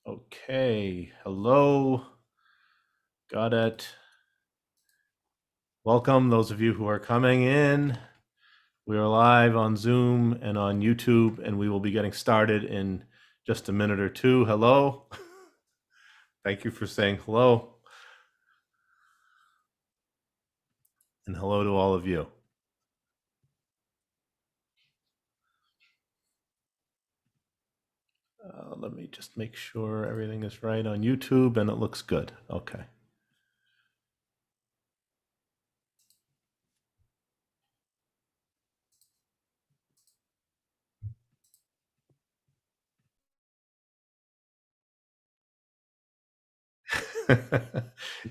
Okay, hello, got it. Welcome, those of you who are coming in. We are live on Zoom and on YouTube, and we will be getting started in just a minute or two. Hello. Thank you for saying hello. And hello to all of you. Let me just make sure everything is right on YouTube and it looks good. Okay.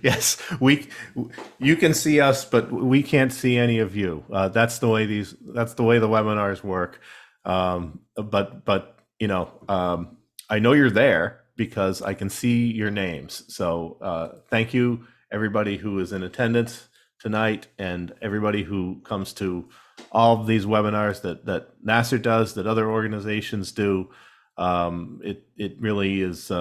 Yes, you can see us, but we can't see any of you. That's the way that's the way the webinars work. But I know you're there because I can see your names. So thank you, everybody who is in attendance tonight, and everybody who comes to all of these webinars that Nasser does, that other organizations do. It really is.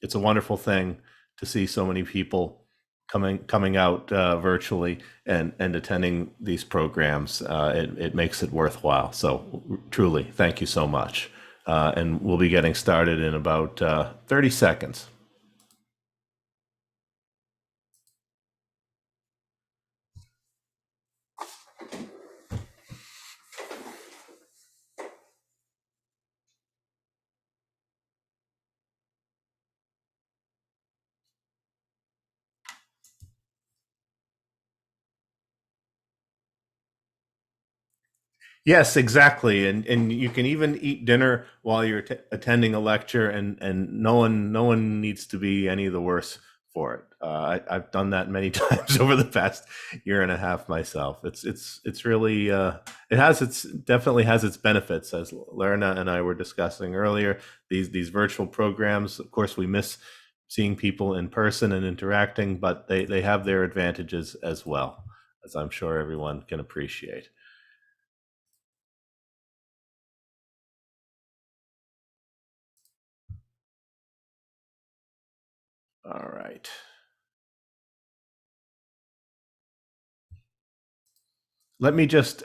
It's a wonderful thing to see so many people coming out virtually and attending these programs. It makes it worthwhile. So truly, thank you so much. And we'll be getting started in about 30 seconds. Yes, exactly, and you can even eat dinner while you're attending a lecture, and no one needs to be any the worse for it. I've done that many times over the past year and a half myself. It's really it has its definitely has its benefits, as Lerna and I were discussing earlier. These virtual programs, of course, we miss seeing people in person and interacting, but they have their advantages as well, as I'm sure everyone can appreciate. All right. Let me just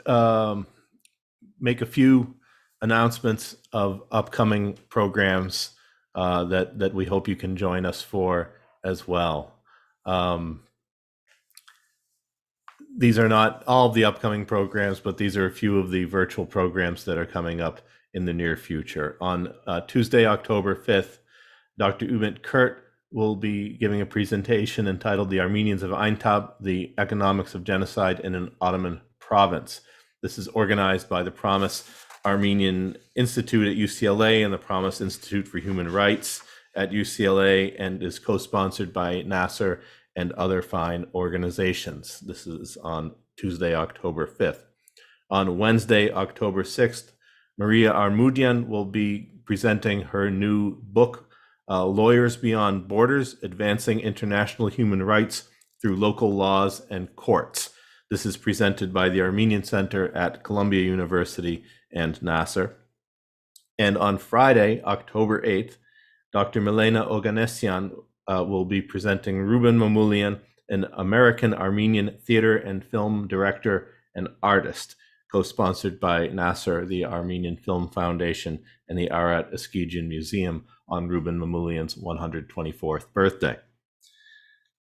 make a few announcements of upcoming programs that we hope you can join us for as well. These are not all of the upcoming programs, but these are a few of the virtual programs that are coming up in the near future. On Tuesday, October 5th, Dr. Umit Kurt will be giving a presentation entitled The Armenians of Aintab, The Economics of Genocide in an Ottoman Province. This is organized by the Promise Armenian Institute at UCLA and the Promise Institute for Human Rights at UCLA, and is co-sponsored by Nasser and other fine organizations. This is on Tuesday, October 5th. On Wednesday, October 6th, Maria Armudian will be presenting her new book, Lawyers Beyond Borders, Advancing International Human Rights Through Local Laws and Courts. This is presented by the Armenian Center at Columbia University and Nasser. And on Friday, October 8th, Dr. Milena Oganessian will be presenting Ruben Mamoulian, an American Armenian theater and film director and artist, co-sponsored by Nasser, the Armenian Film Foundation, and the Arat Eskijian Museum on Ruben Mamoulian's 124th birthday.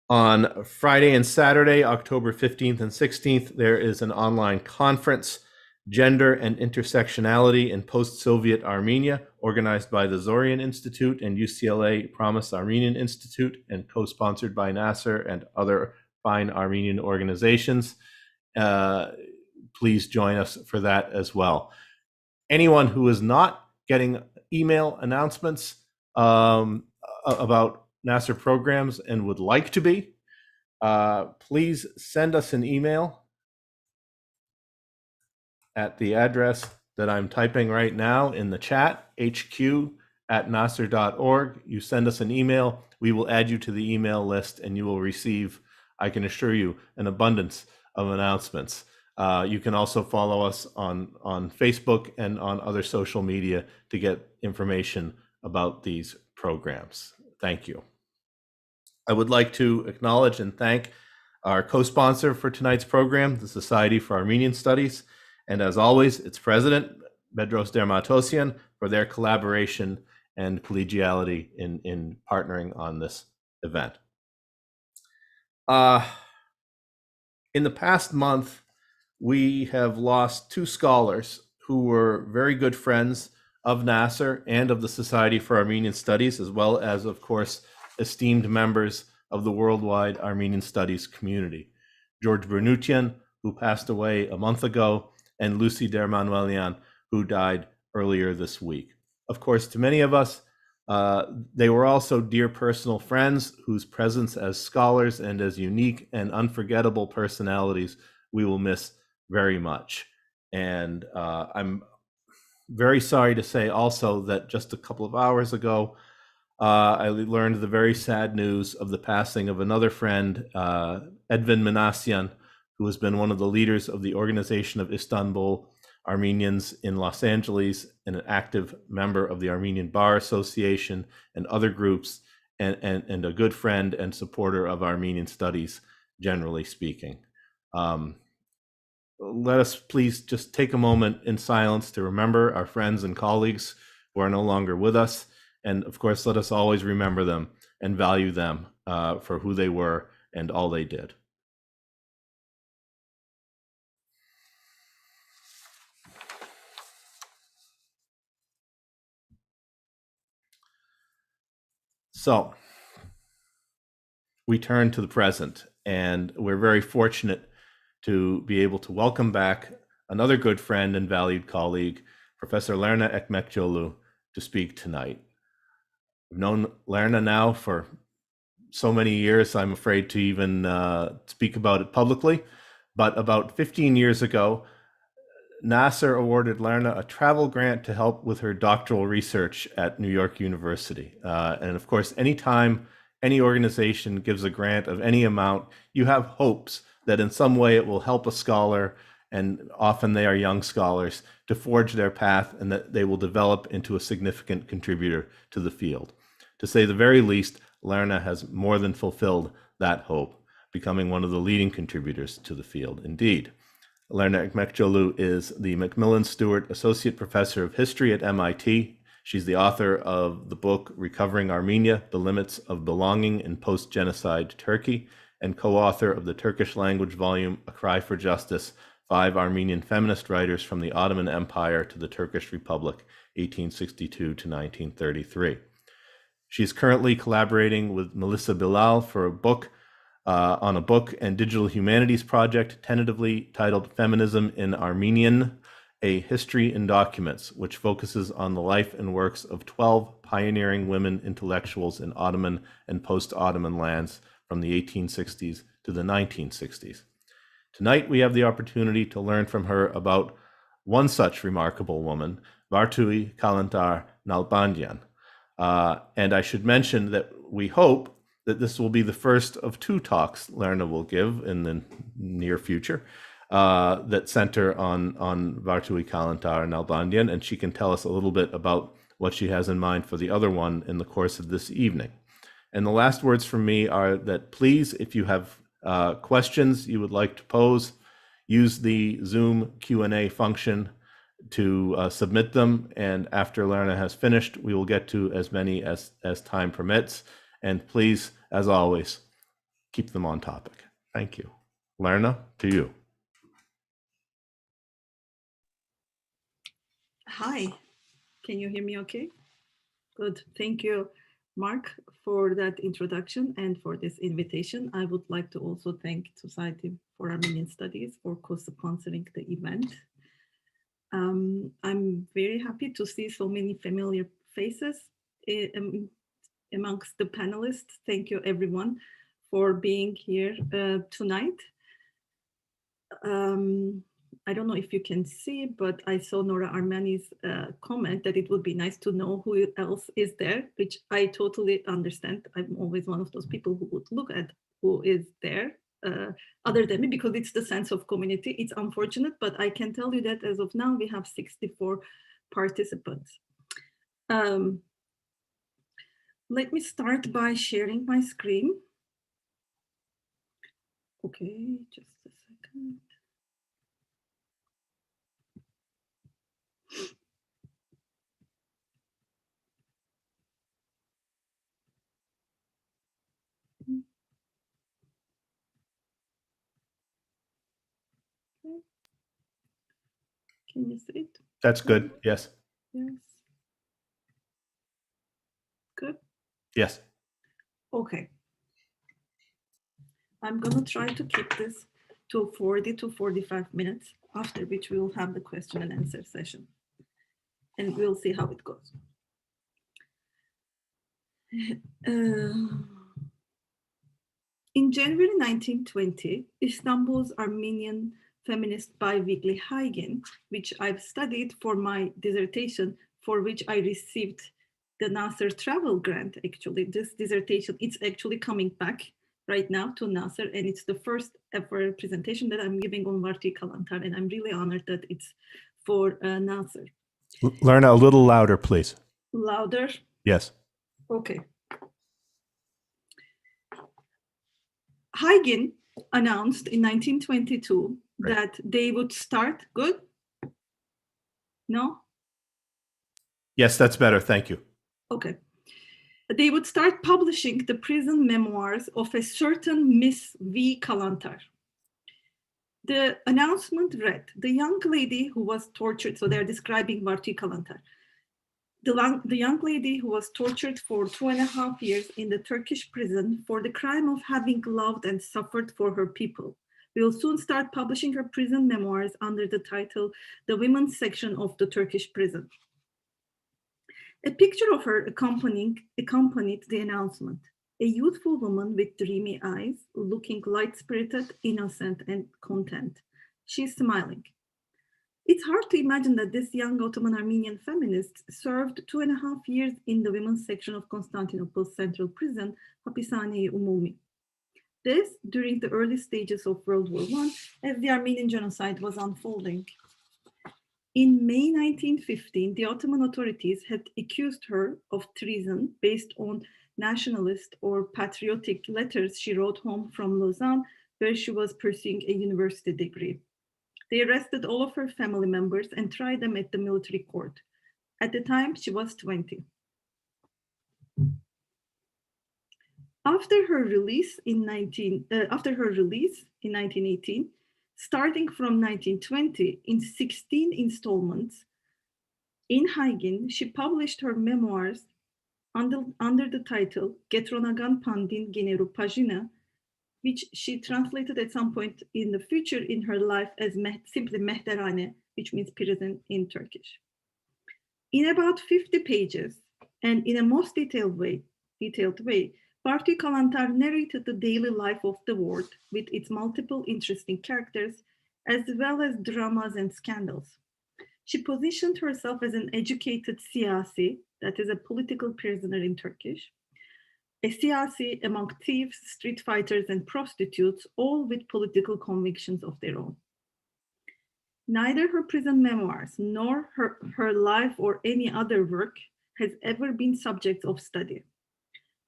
On Friday and Saturday, October 15th and 16th, there is an online conference, Gender and Intersectionality in Post-Soviet Armenia, organized by the Zorian Institute and UCLA Promise Armenian Institute, and co-sponsored by Nasser and other fine Armenian organizations. Please join us for that as well. Anyone who is not getting email announcements about Nasser programs and would like to be, please send us an email at the address that I'm typing right now in the chat, hq@nasser.org. You send us an email, we will add you to the email list, and you will receive, I can assure you, an abundance of announcements. You can also follow us on Facebook and on other social media to get information about these programs. Thank you. I would like to acknowledge and thank our co-sponsor for tonight's program, the Society for Armenian Studies, and as always, its president, Bedros Dermatosian, for their collaboration and collegiality in partnering on this event. In the past month, we have lost two scholars who were very good friends of Nasser and of the Society for Armenian Studies, as well as, of course, esteemed members of the worldwide Armenian Studies community. George Bernutian, who passed away a month ago, and Lucy Dermanuelian, who died earlier this week. Of course, to many of us, they were also dear personal friends whose presence as scholars and as unique and unforgettable personalities we will miss very much. And I'm very sorry to say also that just a couple of hours ago, I learned the very sad news of the passing of another friend, Edvin Manasyan, who has been one of the leaders of the Organization of Istanbul Armenians in Los Angeles and an active member of the Armenian Bar Association and other groups, and a good friend and supporter of Armenian studies, generally speaking. Let us please just take a moment in silence to remember our friends and colleagues who are no longer with us. And of course, let us always remember them and value them for who they were and all they did. So we turn to the present, and we're very fortunate to be able to welcome back another good friend and valued colleague, Professor Lerna Ekmekcioglu, to speak tonight. I've known Lerna now for so many years, I'm afraid to even speak about it publicly, but about 15 years ago, Nasser awarded Lerna a travel grant to help with her doctoral research at New York University. And of course, anytime any organization gives a grant of any amount, you have hopes that in some way it will help a scholar, and often they are young scholars, to forge their path and that they will develop into a significant contributor to the field. To say the very least, Lerna has more than fulfilled that hope, becoming one of the leading contributors to the field. Indeed, Lerna Ekmekcioglu is the Macmillan Stewart Associate Professor of History at MIT. She's the author of the book Recovering Armenia, The Limits of Belonging in Post-Genocide Turkey, and co-author of the Turkish language volume A Cry for Justice, 5 Armenian Feminist Writers from the Ottoman Empire to the Turkish Republic, 1862 to 1933. She's currently collaborating with Melissa Bilal for a book on a book and digital humanities project tentatively titled Feminism in Armenian, A History in Documents, which focuses on the life and works of 12 pioneering women intellectuals in Ottoman and post-Ottoman lands from the 1860s to the 1960s. Tonight, we have the opportunity to learn from her about one such remarkable woman, Vartouhie Calantar-Nalbandian. And I should mention that we hope that this will be the first of 2 talks Lerna will give in the near future that center on Vartouhie Calantar-Nalbandian, and she can tell us a little bit about what she has in mind for the other one in the course of this evening. And the last words from me are that please, if you have questions you would like to pose, use the Zoom Q&A function to submit them, and after Lerna has finished, we will get to as many as time permits. And please, as always, keep them on topic. Thank you. Lerna, to you. Hi, can you hear me okay? Good, thank you, Mark, for that introduction and for this invitation. I would like to also thank Society for Armenian Studies for co-sponsoring the event. I'm very happy to see so many familiar faces amongst the panelists. Thank you everyone for being here tonight. I don't know if you can see, but I saw Nora Armani's comment that it would be nice to know who else is there, which I totally understand. I'm always one of those people who would look at who is there other than me, because it's the sense of community. It's unfortunate, but I can tell you that as of now, we have 64 participants. Let me start by sharing my screen. Okay, just a second. Okay. Can you see it? That's good. Yes. Yes. Good. Yes. Okay. I'm going to try to keep this to 40 to 45 minutes, after which we will have the question and answer session. And we'll see how it goes. In January 1920, Istanbul's Armenian feminist bi-weekly Haygin, which I've studied for my dissertation, for which I received the Nasser travel grant. Actually, this dissertation, it's actually coming back right now to Nasser, and it's the first ever presentation that I'm giving on Vartouhie Calantar, and I'm really honored that it's for Nasser. Lerna, a little louder, please. Louder? Yes. Okay. Haygin announced in 1922 Right. that they would start, good? No? Yes, that's better. Thank you. Okay. They would start publishing the prison memoirs of a certain Miss V. Calantar. The announcement read, the young lady who was tortured, so they're describing Vartouhie Calantar. The young lady who was tortured for 2.5 years in the Turkish prison for the crime of having loved and suffered for her people will soon start publishing her prison memoirs under the title The Women's Section of the Turkish Prison. A picture of her accompanied the announcement. A youthful woman with dreamy eyes, looking light-spirited, innocent, and content. She's smiling. It's hard to imagine that this young Ottoman Armenian feminist served 2.5 years in the women's section of Constantinople's central prison, Hapishane-i Umumi. This during the early stages of World War I, as the Armenian genocide was unfolding. In May 1915, the Ottoman authorities had accused her of treason based on nationalist or patriotic letters she wrote home from Lausanne, where she was pursuing a university degree. They arrested all of her family members and tried them at the military court. At the time, she was 20. After her release in 1918, starting from 1920 in 16 installments, in Haygin, she published her memoirs under the title Getronagan Pandin Gineru Pagina, which she translated at some point in the future in her life as simply Mehterane, which means prison in Turkish. In about 50 pages, and in a most detailed way, Vartouhie Calantar narrated the daily life of the ward with its multiple interesting characters, as well as dramas and scandals. She positioned herself as an educated siyasi, that is a political prisoner in Turkish, a siyasi among thieves, street fighters, and prostitutes, all with political convictions of their own. Neither her prison memoirs nor her life or any other work has ever been subject of study.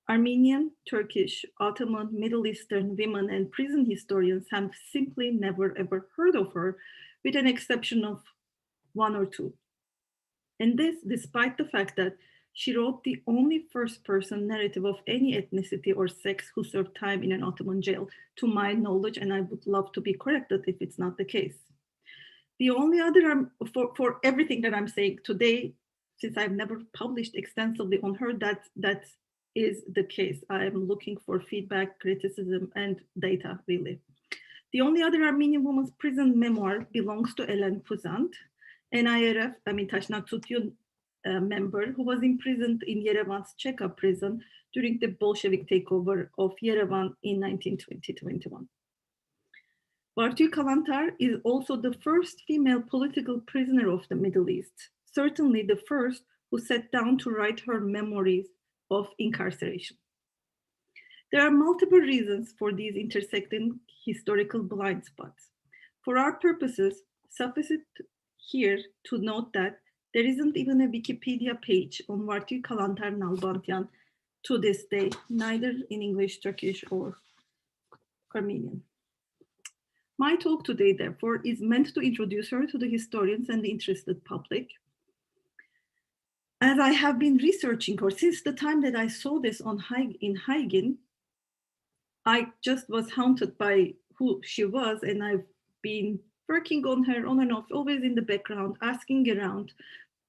Armenian, Turkish, Ottoman, Middle Eastern women and prison historians have simply never ever heard of her, with an exception of one or two. And this despite the fact that she wrote the only first-person narrative of any ethnicity or sex who served time in an Ottoman jail, to my knowledge, and I would love to be corrected if it's not the case. The only other, for everything that I'm saying today, since I've never published extensively on her, that is the case. I'm looking for feedback, criticism, and data, really. The only other Armenian woman's prison memoir belongs to Ellen Puzant, an IRF, Tashnak Tutyun member who was imprisoned in Yerevan's Cheka prison during the Bolshevik takeover of Yerevan in 1920-21. Vartouhie Calantar is also the first female political prisoner of the Middle East, certainly the first who sat down to write her memories of incarceration. There are multiple reasons for these intersecting historical blind spots. For our purposes, suffice it here to note that there isn't even a Wikipedia page on Vartouhie Calantar-Nalbandian, to this day, neither in English, Turkish, or Armenian. My talk today, therefore, is meant to introduce her to the historians and the interested public. As I have been researching her since the time that I saw this in Hagen, I just was haunted by who she was, and I've been working on her on and off, always in the background, asking around.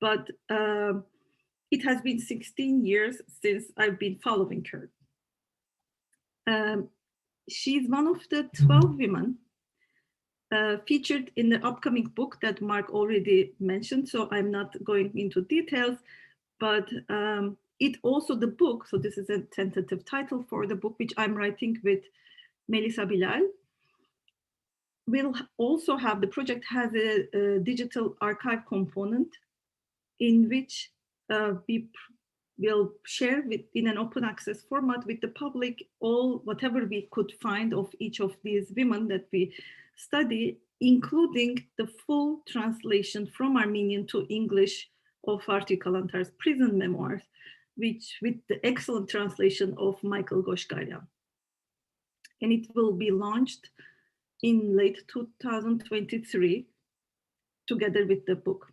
But it has been 16 years since I've been following her. She's one of the 12 women featured in the upcoming book that Mark already mentioned, so I'm not going into details, but it also, the book, so this is a tentative title for the book, which I'm writing with Melissa Bilal, will also have, the project has a digital archive component in which we will share in an open access format with the public all whatever we could find of each of these women that we study, including the full translation from Armenian to English of Vartouhie Calantar's Prison Memoirs, which with the excellent translation of Michael Goshgaryan. And it will be launched in late 2023 together with the book.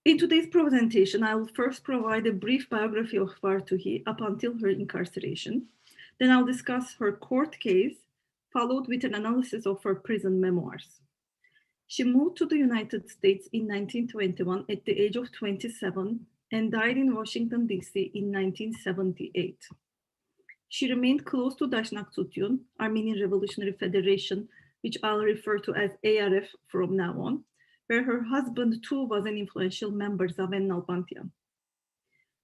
In today's presentation, I will first provide a brief biography of Vartouhie up until her incarceration. Then I'll discuss her court case, followed with an analysis of her prison memoirs. She moved to the United States in 1921 at the age of 27 and died in Washington, D.C. in 1978. She remained close to Dashnak Tutyun, Armenian Revolutionary Federation, which I'll refer to as ARF from now on, where her husband too was an influential member, Calantar-Nalbandian.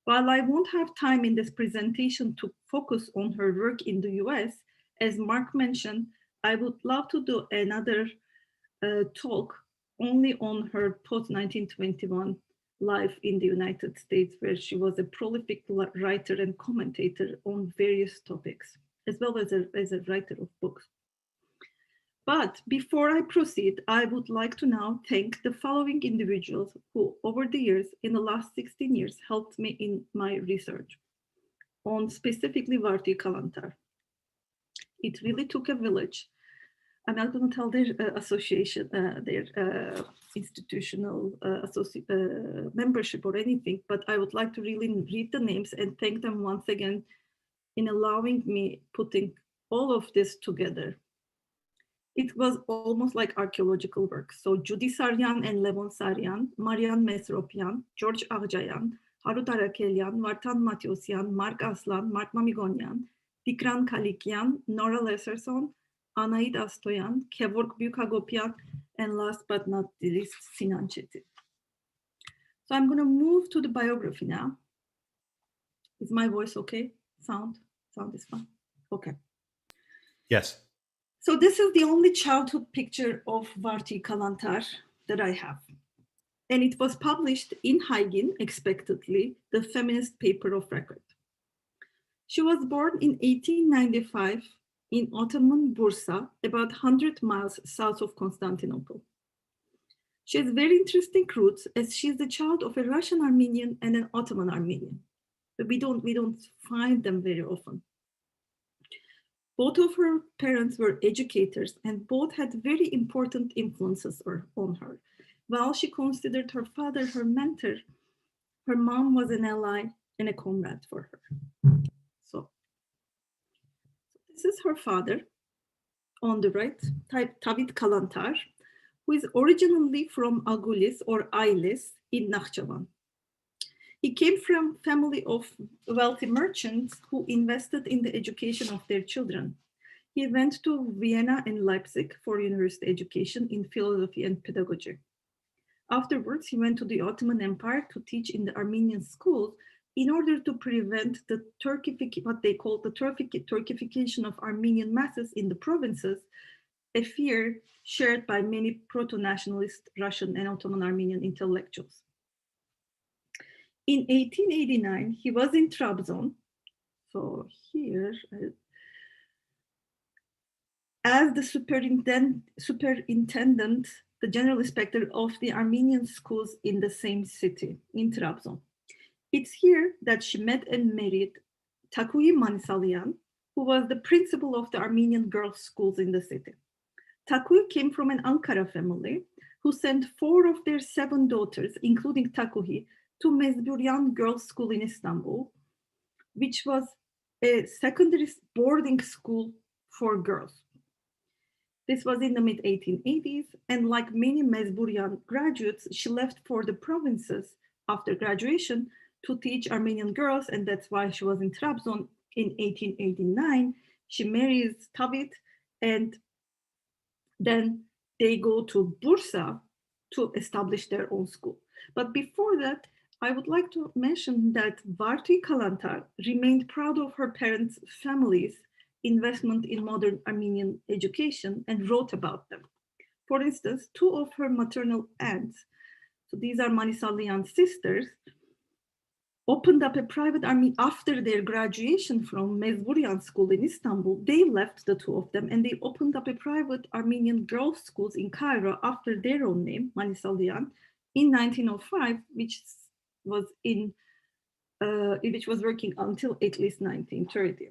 While I won't have time in this presentation to focus on her work in the US, as Mark mentioned, I would love to do another talk only on her post-1921 life in the United States, where she was a prolific writer and commentator on various topics, as well as a writer of books. But before I proceed, I would like to now thank the following individuals who, over the years, in the last 16 years, helped me in my research on specifically Vartouhie Calantar. It really took a village. I'm not going to tell their association, their institutional membership or anything, but I would like to really read the names and thank them once again in allowing me putting all of this together. It was almost like archaeological work. So Judy Saryan and Levon Saryan, Marian Mesropian, George Agjayan, Harut Arakelian, Vartan Matyosyan, Mark Aslan, Mark Mamigonyan, Dikran Kalikian, Nora Leserson, Anaid Astoyan, Kevork Bukhagopian, and last but not least, Sinan Çetin. So I'm going to move to the biography now. Is my voice okay? Sound is fine. Okay. Yes. So this is the only childhood picture of Vartouhie Calantar that I have. And it was published in Hagen, expectedly, the feminist paper of record. She was born in 1895 in Ottoman Bursa, about 100 miles south of Constantinople. She has very interesting roots, as she is the child of a Russian Armenian and an Ottoman Armenian. But we don't find them very often. Both of her parents were educators, and both had very important influences on her. While she considered her father her mentor, her mom was an ally and a comrade for her. So this is her father on the right, Tavit Calantar, who is originally from Agulis or Ailis in Nakhchivan. He came from a family of wealthy merchants who invested in the education of their children. He went to Vienna and Leipzig for university education in philosophy and pedagogy. Afterwards, he went to the Ottoman Empire to teach in the Armenian schools in order to prevent the what they call the Turkification of Armenian masses in the provinces, a fear shared by many proto-nationalist Russian and Ottoman Armenian intellectuals. In 1889, he was in Trabzon. So here, as the superintendent, the general inspector of the Armenian schools in the same city, in Trabzon. It's here that she met and married Takui Manisalyan, who was the principal of the Armenian girls' schools in the city. Takui came from an Ankara family who sent 4 of their 7 daughters, including Takui, to Mezburyan Girls' School in Istanbul, which was a secondary boarding school for girls. This was in the mid-1880s, and like many Mezburyan graduates, she left for the provinces after graduation to teach Armenian girls, and that's why she was in Trabzon in 1889. She marries Tavit, and then they go to Bursa to establish their own school. But before that, I would like to mention that Vartouhie Calantar remained proud of her parents' family's investment in modern Armenian education and wrote about them. For instance, 2 of her maternal aunts, so these are Manisalyan sisters, opened up a private army after their graduation from Mezburyan School in Istanbul. They left, the 2 of them, and they opened up a private Armenian girls' schools in Cairo after their own name, Manisalyan, in 1905, which was working until at least 1930.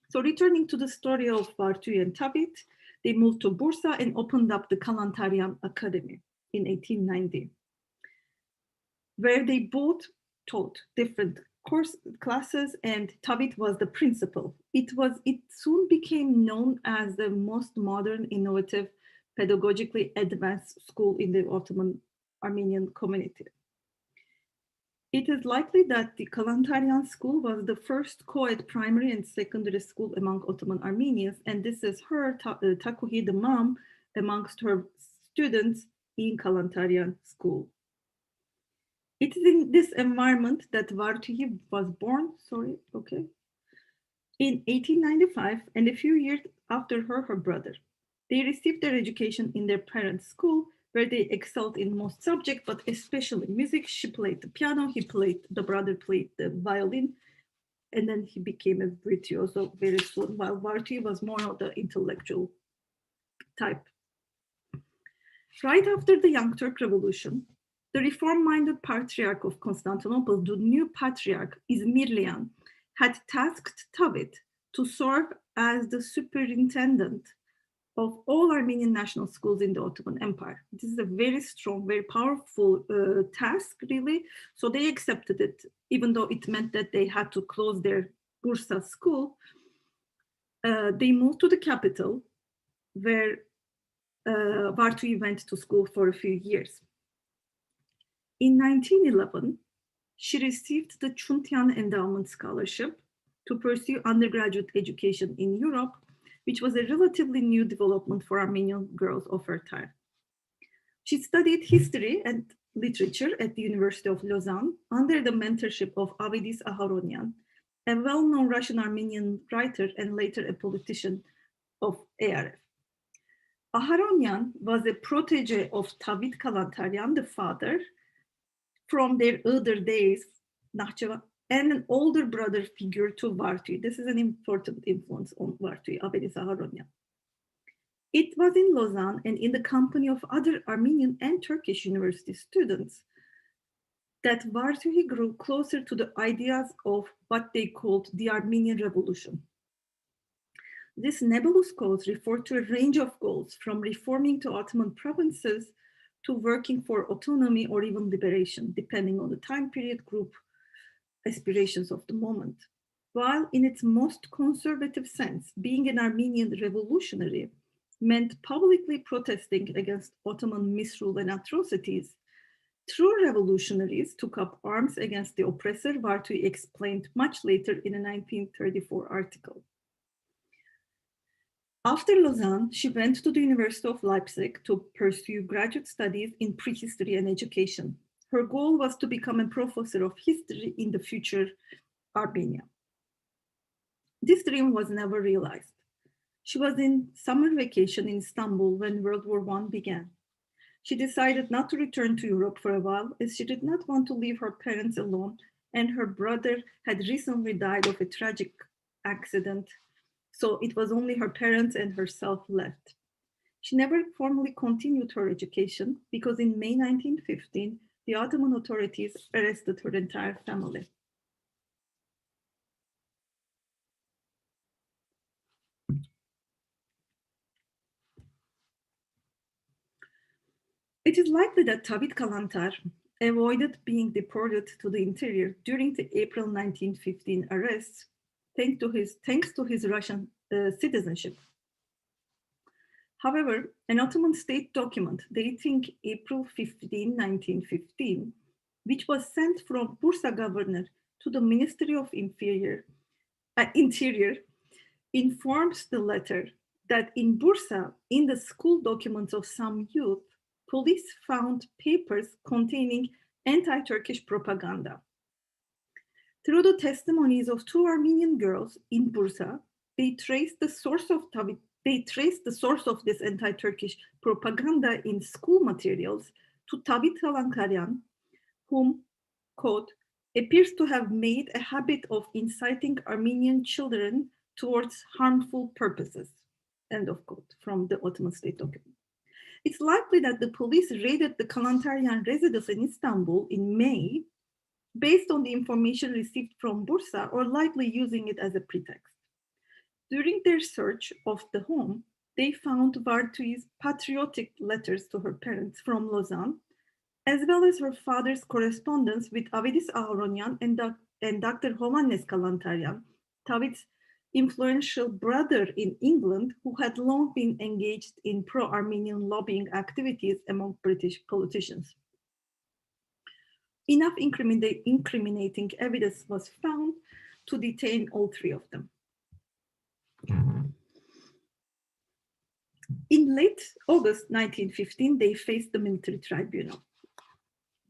So returning to the story of Vartouhie and Tavit, they moved to Bursa and opened up the Calantar-Nalbandian Academy in 1890, where they both taught different classes, and Tavit was the principal. It soon became known as the most modern, innovative, pedagogically advanced school in the Ottoman Armenian community. It is likely that the Calantar-Nalbandian school was the first co-ed primary and secondary school among Ottoman Armenians, and this is her, Takui, the mom, amongst her students in Calantar-Nalbandian school. It is in this environment that Vartouhie was born, in 1895, and a few years after her brother. They received their education in their parents' school, where they excelled in most subjects, but especially music. She played the piano, the brother played the violin, and then he became a virtuoso very soon, while Vartouhie was more of the intellectual type. Right after the Young Turk Revolution, the reform-minded Patriarch of Constantinople, the new Patriarch Izmirlian, had tasked Tavit to serve as the superintendent of all Armenian national schools in the Ottoman Empire. This is a very strong, very powerful task, really. So they accepted it, even though it meant that they had to close their Bursa school. They moved to the capital, where Vartouhie went to school for a few years. In 1911, she received the Chuntian Endowment Scholarship to pursue undergraduate education in Europe, which was a relatively new development for Armenian girls of her time. She studied history and literature at the University of Lausanne under the mentorship of Avedis Aharonyan, a well-known Russian Armenian writer and later a politician of ARF. Aharonyan was a protege of Tavit Calantar-Nalbandian, the father, from their elder days, and an older brother figure to Vartouhie. This is an important influence on Vartouhie, Avedis Aharonyan. It was in Lausanne and in the company of other Armenian and Turkish university students that Vartouhie grew closer to the ideas of what they called the Armenian Revolution. This nebulous cause referred to a range of goals, from reforming to Ottoman provinces to working for autonomy or even liberation, depending on the time period, group, aspirations of the moment. While in its most conservative sense, being an Armenian revolutionary meant publicly protesting against Ottoman misrule and atrocities, true revolutionaries took up arms against the oppressor, Vartouhie explained much later in a 1934 article. After Lausanne, she went to the University of Leipzig to pursue graduate studies in prehistory and education. Her goal was to become a professor of history in the future Armenia. This dream was never realized. She was in summer vacation in Istanbul when World War I began. She decided not to return to Europe for a while, as she did not want to leave her parents alone, and her brother had recently died of a tragic accident. So it was only her parents and herself left. She never formally continued her education because in May 1915, the Ottoman authorities arrested her entire family. It is likely that Tabit Calantar avoided being deported to the interior during the April 1915 arrests, thanks to his Russian citizenship. However, an Ottoman state document dating April 15, 1915, which was sent from Bursa governor to the Ministry of Interior, informs the letter that in Bursa, in the school documents of some youth, police found papers containing anti-Turkish propaganda. Through the testimonies of two Armenian girls in Bursa, they traced the source of this anti-Turkish propaganda in school materials to Tabit Calantar-Nalbandian, whom, quote, appears to have made a habit of inciting Armenian children towards harmful purposes, end of quote, from the Ottoman state document. It's likely that the police raided the Calantar-Nalbandian residence in Istanbul in May based on the information received from Bursa, or likely using it as a pretext. During their search of the home, they found Vartouhie's patriotic letters to her parents from Lausanne, as well as her father's correspondence with Avedis Aharonyan and Dr. Hovhannes Calantar-Nalbandian, Tabit's influential brother in England, who had long been engaged in pro-Armenian lobbying activities among British politicians. Enough incriminating evidence was found to detain all three of them. In late August 1915, they faced the military tribunal.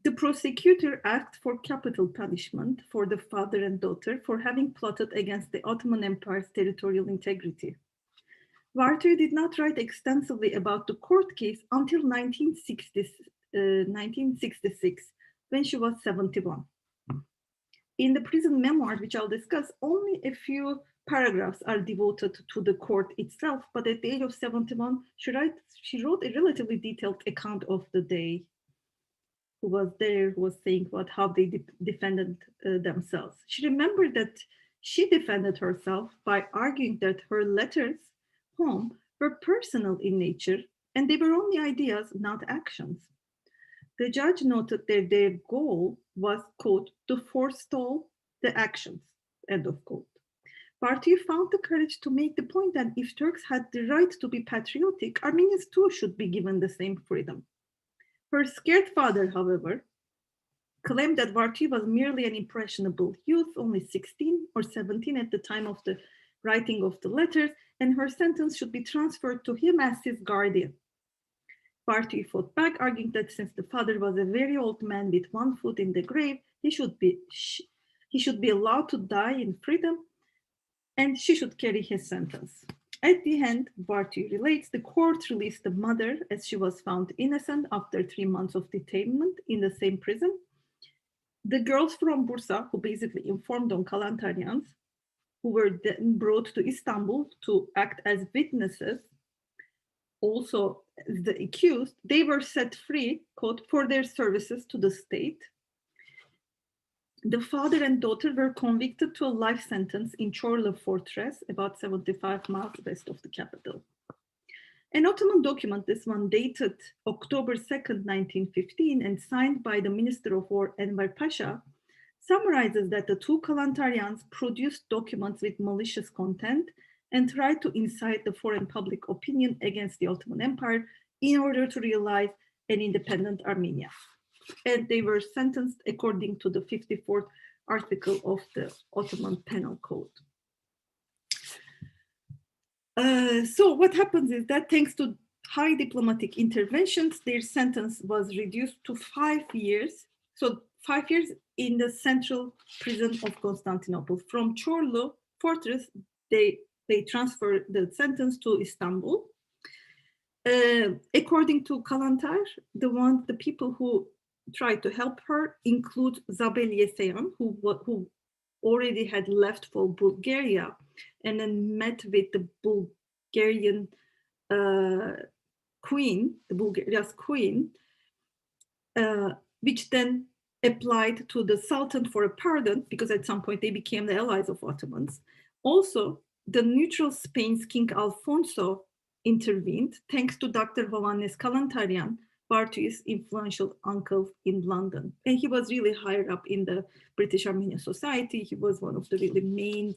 The prosecutor asked for capital punishment for the father and daughter for having plotted against the Ottoman Empire's territorial integrity. Vartouhie did not write extensively about the court case until 1966, when she was 71. In the Prison Memoirs, which I'll discuss, only a few paragraphs are devoted to the court itself, but at the age of 71, she wrote a relatively detailed account of the day. Who was there, who was saying how they defended themselves. She remembered that she defended herself by arguing that her letters home were personal in nature and they were only ideas, not actions. The judge noted that their goal was, quote, to forestall the actions, end of quote. Vartouhie found the courage to make the point that if Turks had the right to be patriotic, Armenians too should be given the same freedom. Her scared father, however, claimed that Vartouhie was merely an impressionable youth, only 16 or 17 at the time of the writing of the letters, and her sentence should be transferred to him as his guardian. Vartouhie fought back, arguing that since the father was a very old man with one foot in the grave, he should be allowed to die in freedom, and she should carry his sentence. At the end, Vartouhie relates, the court released the mother as she was found innocent after 3 months of detainment in the same prison. The girls from Bursa, who basically informed on Calantar-Nalbandians, who were then brought to Istanbul to act as witnesses, also the accused, they were set free, quote, for their services to the state. The father and daughter were convicted to a life sentence in Çorlu Fortress, about 75 miles west of the capital. An Ottoman document, this one dated October 2nd, 1915, and signed by the Minister of War Enver Pasha, summarizes that the two Calantar-Nalbandians produced documents with malicious content and tried to incite the foreign public opinion against the Ottoman Empire in order to realize an independent Armenia. And they were sentenced according to the 54th article of the Ottoman Penal Code. So what happens is that thanks to high diplomatic interventions, their sentence was reduced to 5 years. So 5 years in the central prison of Constantinople. From Çorlu Fortress, they transferred the sentence to Istanbul. According to Calantar, the people who tried to help her include Zabel Yeseyan, who already had left for Bulgaria and then met with the Bulgarian queen, the Bulgaria's queen, which then applied to the Sultan for a pardon, because at some point they became the allies of Ottomans. Also, the neutral Spain's King Alfonso intervened thanks to Dr. Johannes Calantar-Nalbandian, Vartouhie's influential uncle in London. And he was really higher up in the British Armenian society. He was one of the really main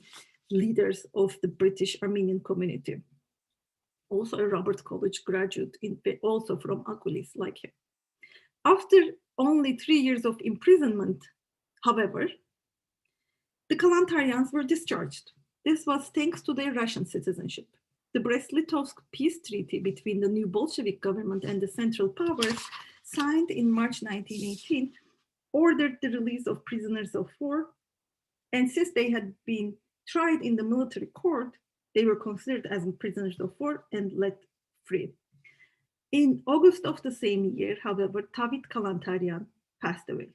leaders of the British Armenian community. Also a Robert College graduate, also from Aquilis, like him. After only 3 years of imprisonment, however, the Calantar-Naljandans were discharged. This was thanks to their Russian citizenship. The Brest-Litovsk peace treaty between the new Bolshevik government and the Central Powers, signed in March 1918, ordered the release of prisoners of war. And since they had been tried in the military court, they were considered as prisoners of war and let free. In August of the same year, however, Tavit Calantar-Nalbandian passed away.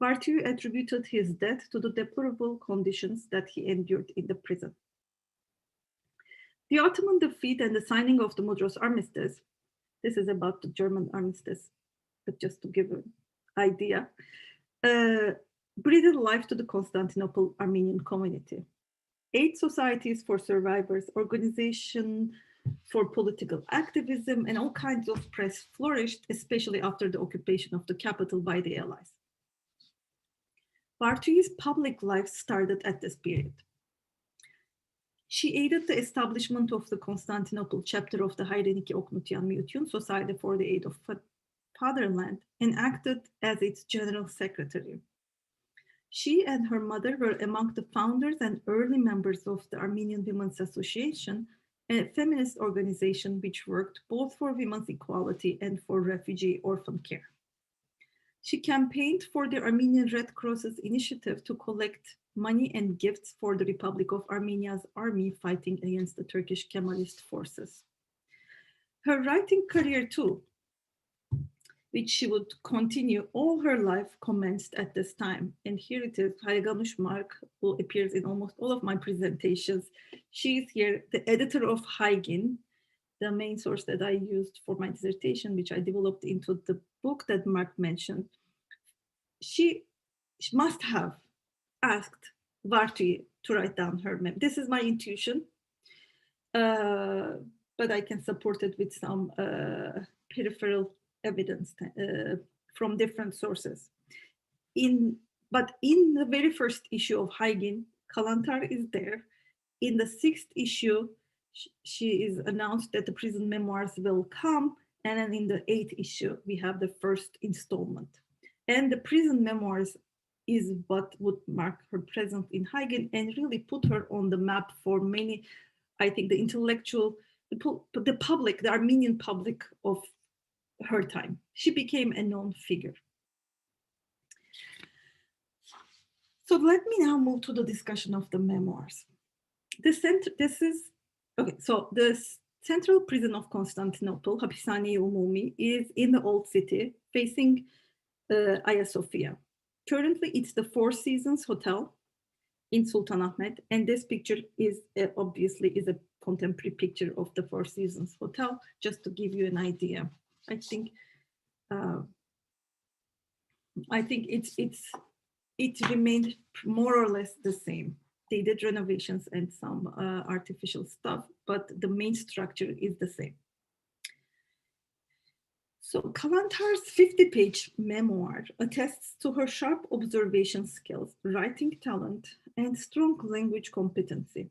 Vartouhie attributed his death to the deplorable conditions that he endured in the prison. The Ottoman defeat and the signing of the Mudros Armistice, this is about the German armistice, but just to give an idea, breathed life to the Constantinople Armenian community. 8 societies for survivors, organization for political activism, and all kinds of press flourished, especially after the occupation of the capital by the Allies. Vartouhie's public life started at this period. She aided the establishment of the Constantinople chapter of the Hayreniki Oknutyan Myutyan Society for the Aid of Fatherland and acted as its general secretary. She and her mother were among the founders and early members of the Armenian Women's Association, a feminist organization which worked both for women's equality and for refugee orphan care. She campaigned for the Armenian Red Cross's initiative to collect money and gifts for the Republic of Armenia's army fighting against the Turkish Kemalist forces. Her writing career too, which she would continue all her life, commenced at this time. And here it is, Hayganush Mark, who appears in almost all of my presentations. She is here, the editor of Haygin, the main source that I used for my dissertation, which I developed into the book that Mark mentioned. She must have asked Vartouhie to write down her memoir. This is my intuition, but I can support it with some peripheral evidence from different sources. But in the very first issue of Haygin, Calantar is there. In the 6th issue, she is announced that the Prison Memoirs will come. And then in the 8th issue, we have the first installment. And the Prison Memoirs is what would mark her presence in Haygin and really put her on the map for many, I think, the intellectual, the public, the Armenian public of her time. She became a known figure. So let me now move to the discussion of the memoirs. The central prison of Constantinople, Hapishane-i Umumi, is in the old city facing Hagia Sophia. Currently, it's the Four Seasons Hotel in Sultanahmet, and this picture is obviously is a contemporary picture of the Four Seasons Hotel, just to give you an idea. I think it remained more or less the same. They did renovations and some artificial stuff, but the main structure is the same. So Calantar's 50-page memoir attests to her sharp observation skills, writing talent, and strong language competency.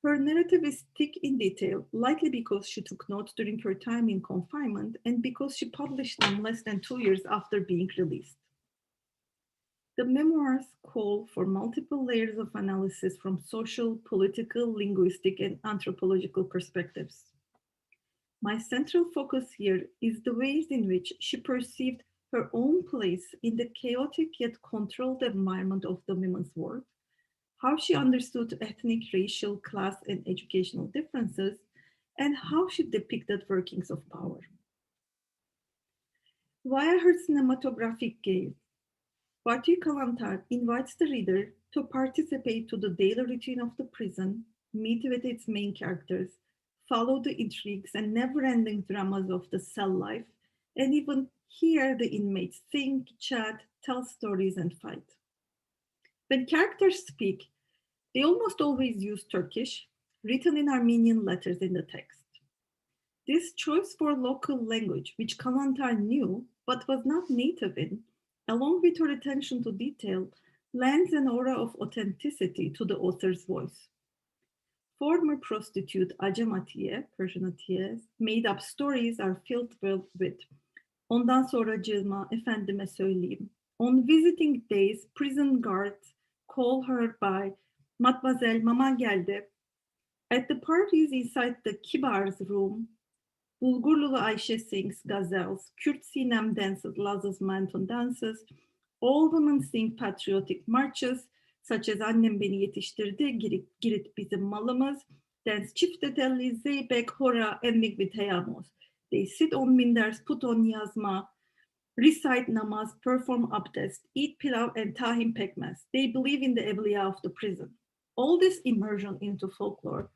Her narrative is thick in detail, likely because she took notes during her time in confinement and because she published them less than 2 years after being released. The memoirs call for multiple layers of analysis from social, political, linguistic, and anthropological perspectives. My central focus here is the ways in which she perceived her own place in the chaotic yet controlled environment of the women's world, how she understood ethnic, racial, class, and educational differences, and how she depicted workings of power. Via her cinematographic gaze, Vartouhie Calantar invites the reader to participate to the daily routine of the prison, meet with its main characters, follow the intrigues and never-ending dramas of the cell life, and even hear the inmates think, chat, tell stories, and fight. When characters speak, they almost always use Turkish, written in Armenian letters in the text. This choice for local language, which Kalantar knew but was not native in, along with her attention to detail, lends an aura of authenticity to the author's voice. Former prostitute Acem Atiye, Persian Atiye's made-up stories are filled with "Ondan sonracığıma efendime söyleyeyim." On visiting days, prison guards call her by Mademoiselle, Mama geldi. At the parties inside the Kibar's room, Bulgurlulu Ayşe sings gazelles, Kürt Sinem dances Laz's Manton dances, all women sing patriotic marches, such as Annem Beni Yetiştirdi, Girit Bizim Malımız, dance Çifte Telli, Zeybek, Hora, Emmik Viteyamos. They sit on minders, put on yazma, recite namaz, perform abdest, eat pilav and tahin pekmez. They believe in the evliya of the prison. All this immersion into folklore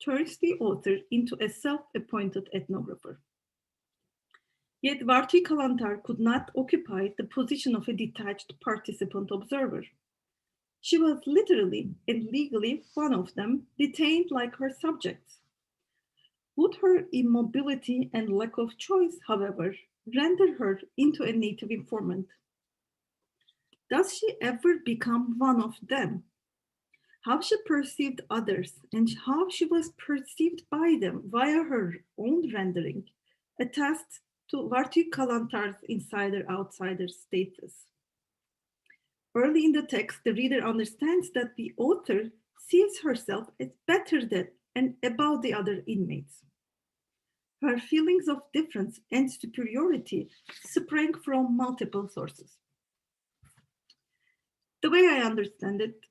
turns the author into a self-appointed ethnographer. Yet Vartouhie Calantar could not occupy the position of a detached participant observer. She was literally and legally one of them, detained like her subjects. Would her immobility and lack of choice, however, render her into a native informant? Does she ever become one of them? How she perceived others and how she was perceived by them via her own rendering attests to Vartouhie Calantar's insider-outsider status. Early in the text, the reader understands that the author sees herself as better than and above the other inmates. Her feelings of difference and superiority sprang from multiple sources. The way I understand it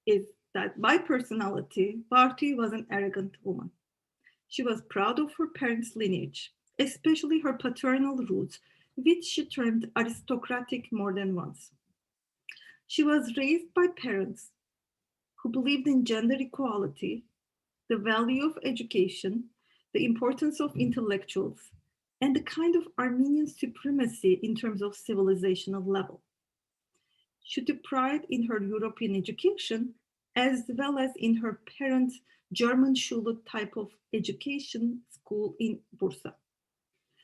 is that by personality, Vartouhie was an arrogant woman. She was proud of her parents' lineage, especially her paternal roots, which she termed aristocratic more than once. She was raised by parents who believed in gender equality, the value of education, the importance of intellectuals, and the kind of Armenian supremacy in terms of civilizational level. She took pride in her European education as well as in her parents' German Schule type of education school in Bursa.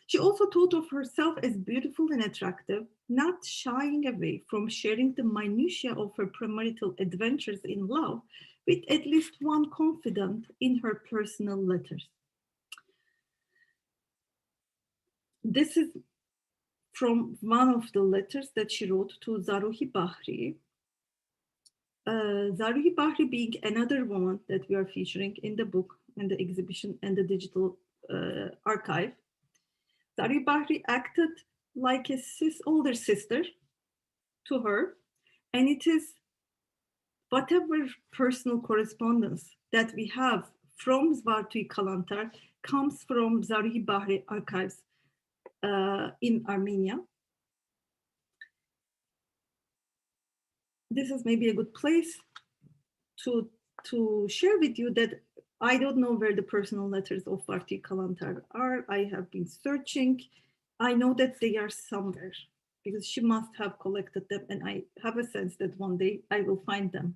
She also thought of herself as beautiful and attractive, not shying away from sharing the minutiae of her premarital adventures in love with at least one confidant in her personal letters. This is from one of the letters that she wrote to Vartouhie Bahri. Vartouhie Bahri being another woman that we are featuring in the book and the exhibition and the digital archive. Vartouhie Bahri acted like a older sister to her, and it is whatever personal correspondence that we have from Vartouhie Calantar comes from Vartouhie Bahri archives in Armenia. This is maybe a good place to share with you that I don't know where the personal letters of Vartouhie Calantar are. I have been searching. I know that they are somewhere because she must have collected them, and I have a sense that one day I will find them.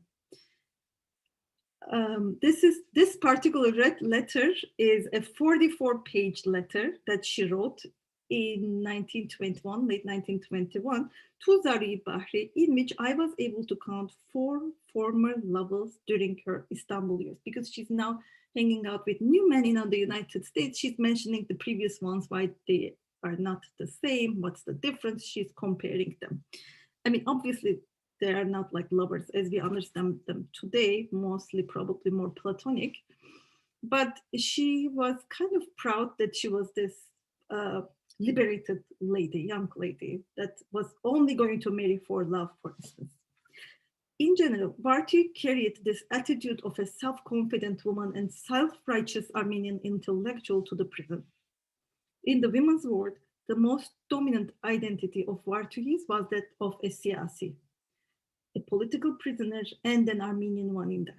This particular letter is a 44-page letter that she wrote in 1921, late 1921, to Vartouhie Bahri, in which I was able to count 4 former lovers during her Istanbul years, because she's now hanging out with new men in the United States. She's mentioning the previous ones, why they are not the same, what's the difference, she's comparing them. I mean, obviously, they are not like lovers as we understand them today, mostly probably more platonic, but she was kind of proud that she was this liberated lady, young lady, that was only going to marry for love, for instance. In general, Vartouhie carried this attitude of a self-confident woman and self-righteous Armenian intellectual to the prison. In the women's world, the most dominant identity of Vartouhie's was that of a siyasi, a political prisoner and an Armenian one in that.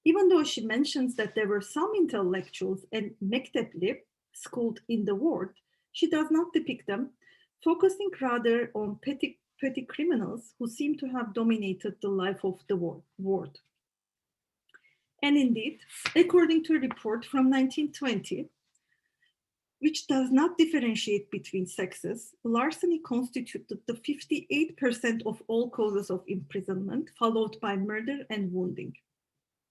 Even though she mentions that there were some intellectuals and mektepli schooled in the ward, She does not depict them, focusing rather on petty criminals who seem to have dominated the life of the world. And indeed, according to a report from 1920, which does not differentiate between sexes, larceny constituted the 58% of all causes of imprisonment, followed by murder and wounding.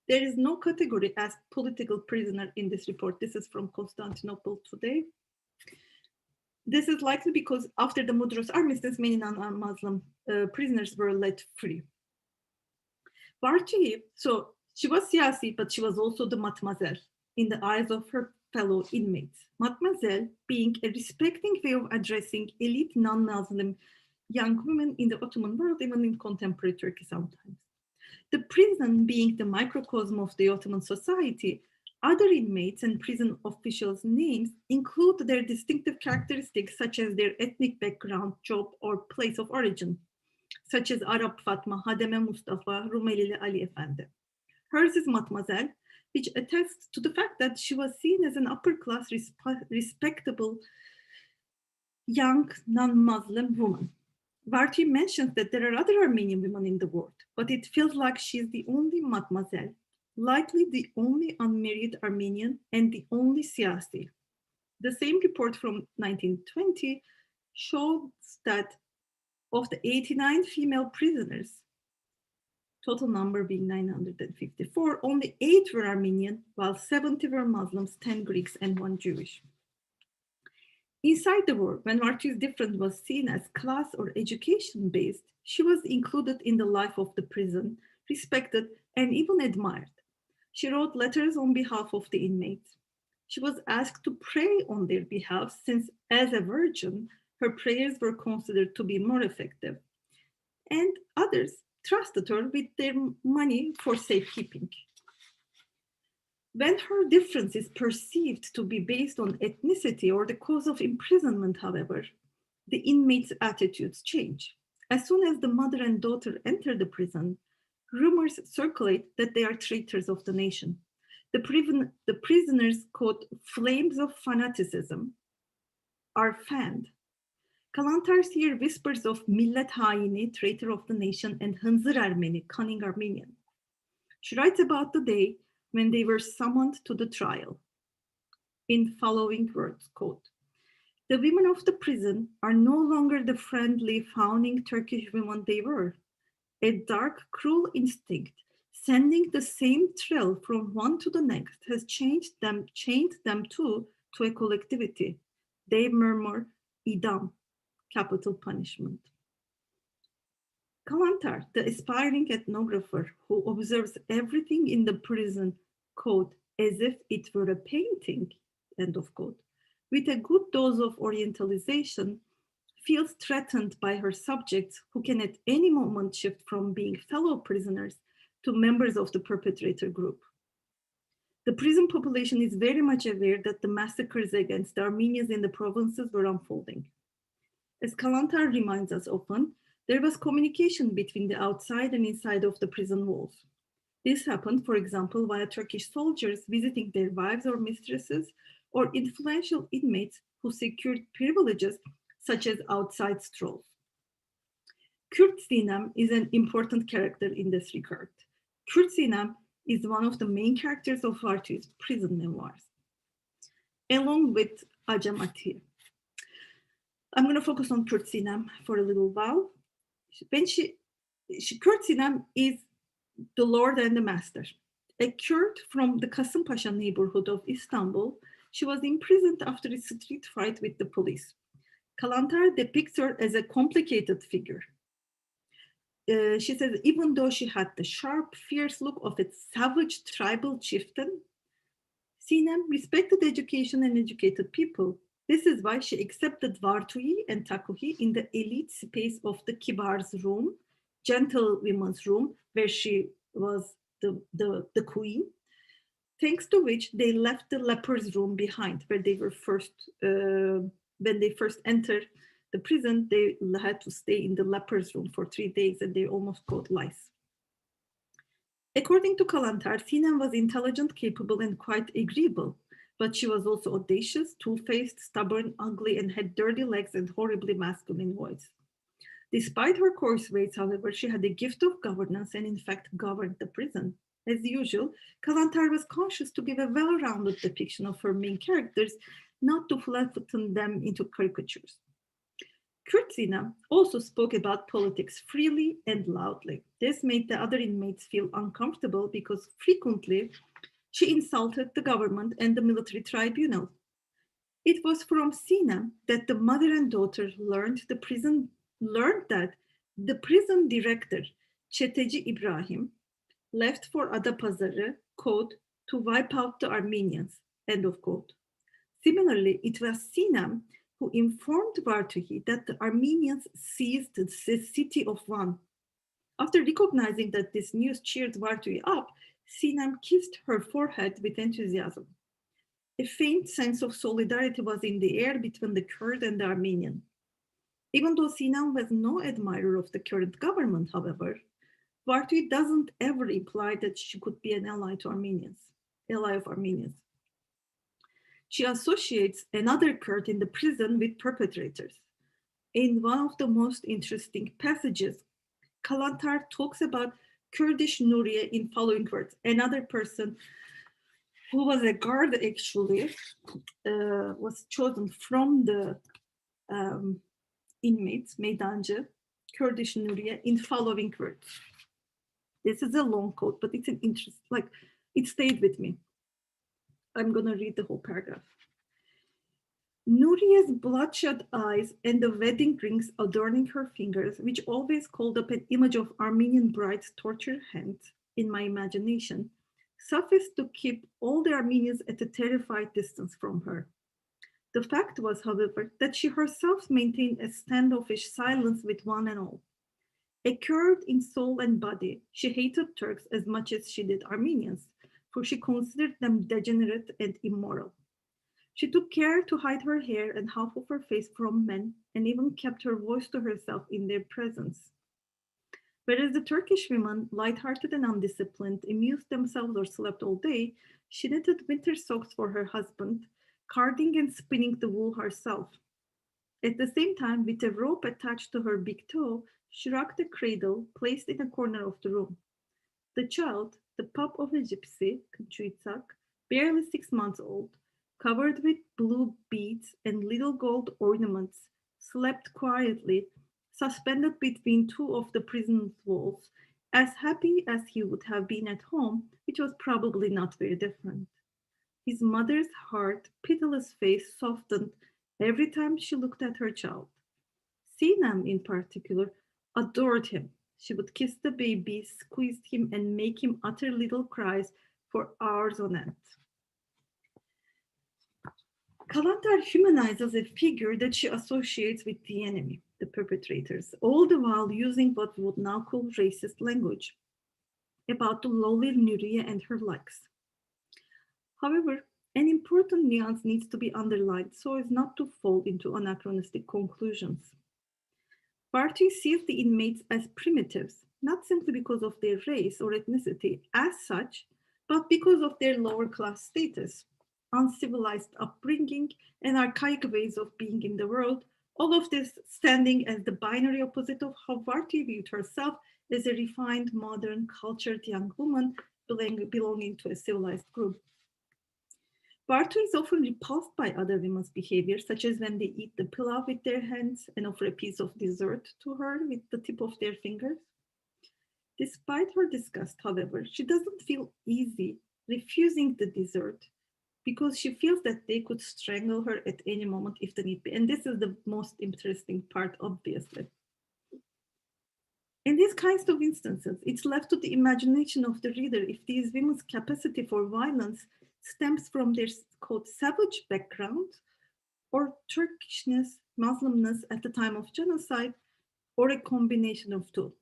There is no category as political prisoner in this report. This is from Constantinople Today. This is likely because after the Mudros armistice, many non-Muslim prisoners were let free. Vartouhie, so she was siyasi, but she was also the Mademoiselle in the eyes of her fellow inmates. Mademoiselle being a respecting way of addressing elite non-Muslim young women in the Ottoman world, even in contemporary Turkey sometimes. The prison being the microcosm of the Ottoman society, other inmates and prison officials' names include their distinctive characteristics such as their ethnic background, job, or place of origin, such as Arap Fatma, Hademe Mustafa, Rumelili Ali Efendi. Hers is Mademoiselle, which attests to the fact that she was seen as an upper-class, respectable, young, non-Muslim woman. Vartouhie mentions that there are other Armenian women in the world, but it feels like she's the only Mademoiselle, likely the only unmarried Armenian and the only siyasi. The same report from 1920 shows that of the 89 female prisoners, total number being 954, only 8 were Armenian, while 70 were Muslims, 10 Greeks, and 1 Jewish. Inside the war, when Vartouhie's difference was seen as class or education-based, she was included in the life of the prison, respected, and even admired. She wrote letters on behalf of the inmates. She was asked to pray on their behalf since, as a virgin, her prayers were considered to be more effective. And others trusted her with their money for safekeeping. When her difference is perceived to be based on ethnicity or the cause of imprisonment, however, the inmates' attitudes change. As soon as the mother and daughter enter the prison, rumors circulate that they are traitors of the nation. The prisoners, quote, flames of fanaticism, are fanned. Calantar here whispers of millet haini, traitor of the nation, and hınzır Ermeni, cunning Armenian. She writes about the day when they were summoned to the trial. In following words, quote, the women of the prison are no longer the friendly, fawning Turkish women they were. A dark, cruel instinct, sending the same thrill from one to the next, has chained them to a collectivity. They murmur, idam, capital punishment. Calantar, the aspiring ethnographer who observes everything in the prison, quote, as if it were a painting, end of quote, with a good dose of orientalization, feels threatened by her subjects who can at any moment shift from being fellow prisoners to members of the perpetrator group. The prison population is very much aware that the massacres against the Armenians in the provinces were unfolding. As Calantar reminds us often, there was communication between the outside and inside of the prison walls. This happened, for example, via Turkish soldiers visiting their wives or mistresses, or influential inmates who secured privileges such as outside strolls. Kürt Sinem is an important character in this regard. Kürt Sinem is one of the main characters of Vartouhie's prison memoirs, along with Acemati. I'm going to focus on Kürt Sinem for a little while. Kürt Sinem is the Lord and the Master. A Kürt from the Kasımpaşa neighborhood of Istanbul, she was imprisoned after a street fight with the police. Calantar depicts her as a complicated figure. She says, even though she had the sharp, fierce look of a savage tribal chieftain, Sinem respected education and educated people. This is why she accepted Vartouhie and Takouhie in the elite space of the Kibar's room, gentlewomen's room, where she was the queen, thanks to which they left the lepers' room behind, where they were first, when they first entered the prison, they had to stay in the lepers' room for 3 days, and they almost caught lice. According to Calantar, Sinem was intelligent, capable, and quite agreeable, But she was also audacious, two-faced, stubborn, ugly, and had dirty legs and horribly masculine voice. Despite her coarse ways, however, she had the gift of governance and in fact governed the prison. As usual, Calantar was conscious to give a well-rounded depiction of her main characters, not to flatten them into caricatures. Kurtzina also spoke about politics freely and loudly. This made the other inmates feel uncomfortable because frequently she insulted the government and the military tribunal. It was from Sina that the mother and daughter learned that the prison director, Çeteci Ibrahim, left for Adapazarı, quote, to wipe out the Armenians, end of quote. Similarly, it was Sina who informed Vartouhie that the Armenians seized the city of Van. After recognizing that this news cheered Vartouhie up, Sinem kissed her forehead with enthusiasm. A faint sense of solidarity was in the air between the Kurd and the Armenian. Even though Sinem was no admirer of the current government, however, Vartouhie doesn't ever imply that she could be an ally of Armenians. She associates another Kurd in the prison with perpetrators. In one of the most interesting passages, Calantar talks about Kurdish Nuriye in following words. Another person who was a guard actually was chosen from the inmates, Meydancı, Kurdish Nuriye in following words. This is a long quote, but it's an interest, like it stayed with me. I'm gonna read the whole paragraph. Nuriye's bloodshot eyes and the wedding rings adorning her fingers, which always called up an image of Armenian bride's tortured hands in my imagination, sufficed to keep all the Armenians at a terrified distance from her. The fact was, however, that she herself maintained a standoffish silence with one and all. A Kurd in soul and body, she hated Turks as much as she did Armenians, for she considered them degenerate and immoral. She took care to hide her hair and half of her face from men, and even kept her voice to herself in their presence. Whereas the Turkish women, light-hearted and undisciplined, amused themselves or slept all day, she knitted winter socks for her husband, carding and spinning the wool herself. At the same time, with a rope attached to her big toe, she rocked a cradle placed in a corner of the room. The child, the pup of a gypsy, Kıçıysak, barely 6 months old, covered with blue beads and little gold ornaments, slept quietly, suspended between two of the prison's walls, as happy as he would have been at home, which was probably not very different. His mother's hard, pitiless face softened every time she looked at her child. Sinem, in particular, adored him. She would kiss the baby, squeeze him, and make him utter little cries for hours on end. Calantar humanizes a figure that she associates with the enemy, the perpetrators, all the while using what we would now call racist language about the lowly Nuriye and her likes. However, an important nuance needs to be underlined so as not to fall into anachronistic conclusions. Vartouhie sees the inmates as primitives, not simply because of their race or ethnicity as such, but because of their lower class status, uncivilized upbringing, and archaic ways of being in the world, all of this standing as the binary opposite of how Vartouhie viewed herself as a refined, modern, cultured young woman belonging to a civilized group. Vartouhie is often repulsed by other women's behavior, such as when they eat the pilav with their hands and offer a piece of dessert to her with the tip of their fingers. Despite her disgust, however, she doesn't feel easy refusing the dessert because she feels that they could strangle her at any moment if the need be. And this is the most interesting part, obviously. In these kinds of instances, it's left to the imagination of the reader if these women's capacity for violence stems from their quote savage background or Turkishness, Muslimness at the time of genocide, or a combination of two.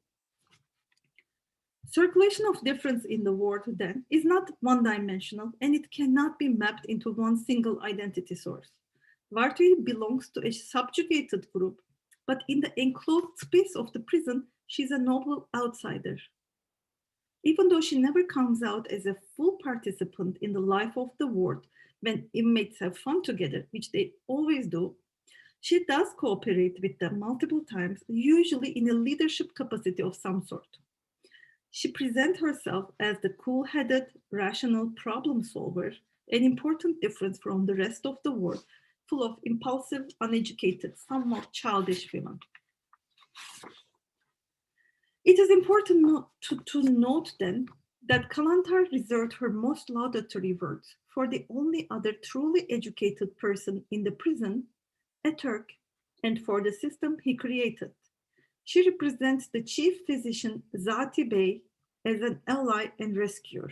Circulation of difference in the world then is not one-dimensional and it cannot be mapped into one single identity source. Vartouhie belongs to a subjugated group, but in the enclosed space of the prison, she's a noble outsider. Even though she never comes out as a full participant in the life of the ward when inmates have fun together, which they always do, she does cooperate with them multiple times, usually in a leadership capacity of some sort. She presents herself as the cool-headed, rational problem solver, an important difference from the rest of the world, full of impulsive, uneducated, somewhat childish women. It is important to note then that Calantar reserved her most laudatory words for the only other truly educated person in the prison, a Turk, and for the system he created. She represents the chief physician Zati Bey as an ally and rescuer.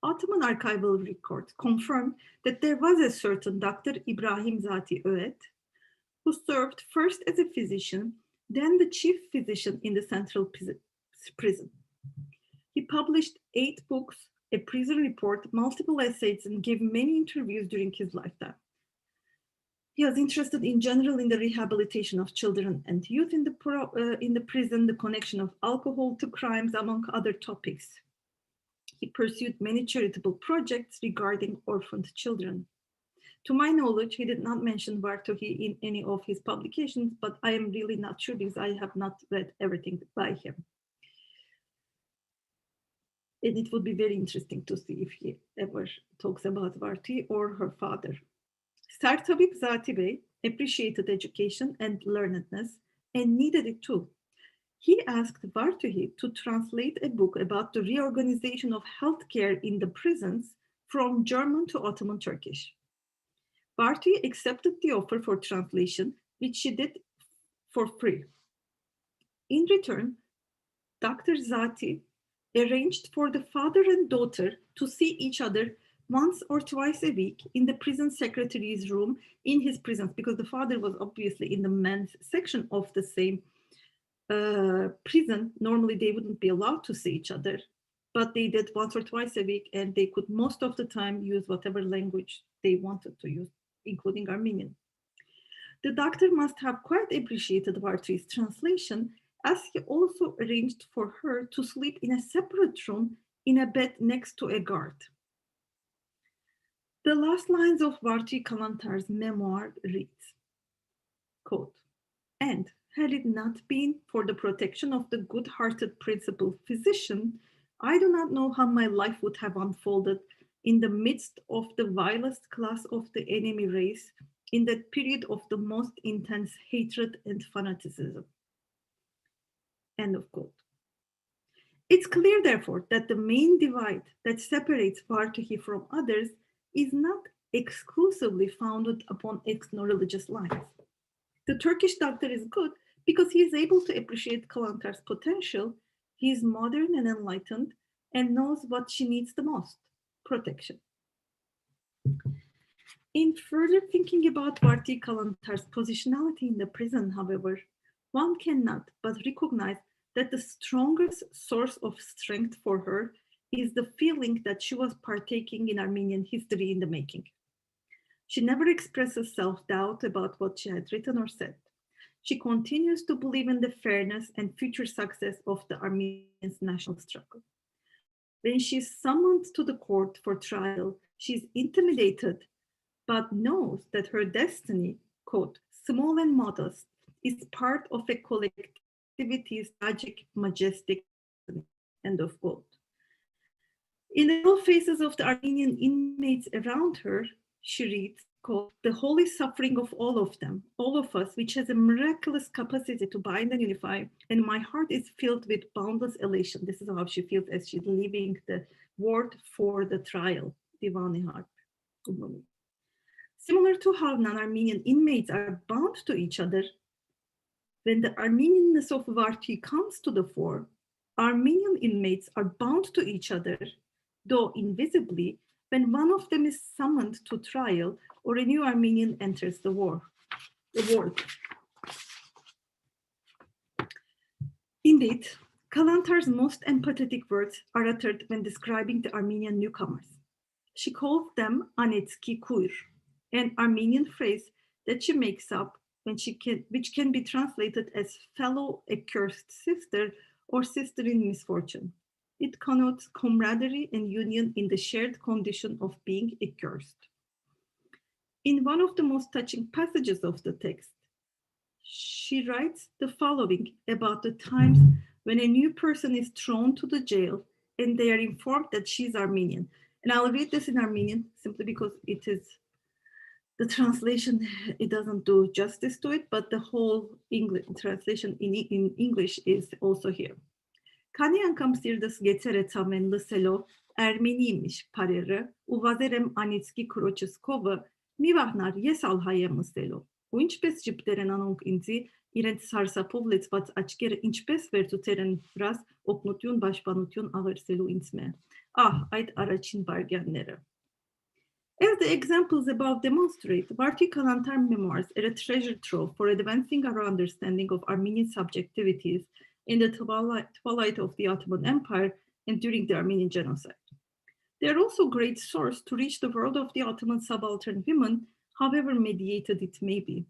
Ottoman archival records confirm that there was a certain Dr. Ibrahim Zati Öet who served first as a physician, then the chief physician in the central prison. He published 8 books, a prison report, multiple essays, and gave many interviews during his lifetime. He was interested in general in the rehabilitation of children and youth in the prison, the connection of alcohol to crimes, among other topics. He pursued many charitable projects regarding orphaned children. To my knowledge, he did not mention Vartouhie in any of his publications, but I am really not sure because I have not read everything by him. And it would be very interesting to see if he ever talks about Vartouhie or her father. Sertabip Zati Bey appreciated education and learnedness and needed it too. He asked Vartouhie to translate a book about the reorganization of healthcare in the prisons from German to Ottoman Turkish. Vartouhie accepted the offer for translation, which she did for free. In return, Dr. Zati arranged for the father and daughter to see each other once or twice a week in the prison secretary's room in his prisons, because the father was obviously in the men's section of the same prison. Normally they wouldn't be allowed to see each other, but they did once or twice a week, and they could most of the time use whatever language they wanted to use, including Armenian. The doctor must have quite appreciated Vartouhie's translation, as he also arranged for her to sleep in a separate room in a bed next to a guard. The last lines of Vartouhie Calantar's memoir reads, quote, "And had it not been for the protection of the good-hearted principal physician, I do not know how my life would have unfolded in the midst of the vilest class of the enemy race in that period of the most intense hatred and fanaticism." End of quote. It's clear, therefore, that the main divide that separates Vartouhie from others is not exclusively founded upon ethno-religious lines. The Turkish doctor is good because he is able to appreciate Calantar's potential. He is modern and enlightened and knows what she needs the most: protection. In further thinking about Vartouhie Calantar's positionality in the prison, however, one cannot but recognize that the strongest source of strength for her is the feeling that she was partaking in Armenian history in the making. She never expresses self-doubt about what she had written or said. She continues to believe in the fairness and future success of the Armenian national struggle. When she is summoned to the court for trial, she is intimidated, but knows that her destiny, quote, "small and modest, is part of a collectivity's tragic, majestic," end of quote. In the real faces of the Armenian inmates around her, she reads, quote, "the holy suffering of all of them, all of us, which has a miraculous capacity to bind and unify, and my heart is filled with boundless elation." This is how she feels as she's leaving the ward for the trial, Divani Harp. Similar to how non-Armenian inmates are bound to each other, when the Armenianness of Vartouhie comes to the fore, Armenian inmates are bound to each other, though invisibly, when one of them is summoned to trial or a new Armenian enters the ward. Indeed, Calantar's most empathetic words are uttered when describing the Armenian newcomers. She calls them Anetski Kur, an Armenian phrase that she makes up which can be translated as fellow accursed sister or sister in misfortune. It connotes camaraderie and union in the shared condition of being accursed. In one of the most touching passages of the text, she writes the following about the times when a new person is thrown to the jail and they are informed that she's Armenian. And I'll read this in Armenian simply because it is the translation, it doesn't do justice to it, but the whole English translation in English is also here. Քանի անգամ սիրտս գեցերեցամեն լսելով Արմենիmiş parերը ու վազերեմ անիծքի քրոջս քովը մի վահնար ես ալ հայ եմ ըստելով ու ինչպես ճպտերեն անոնք ինձի իրենց սարսափով լեցված աչքերը ինչպես վերցուցերեն վրաս օգնություն պաշտպանություն աղերսելու ինձ մե ահ այդ առաջին վարքյանները. As the examples above demonstrate, Vartouhie Calantar Memoirs are a treasure trove for advancing our understanding of Armenian subjectivities in the twilight of the Ottoman Empire and during the Armenian genocide. They are also a great source to reach the world of the Ottoman subaltern women, however mediated it may be.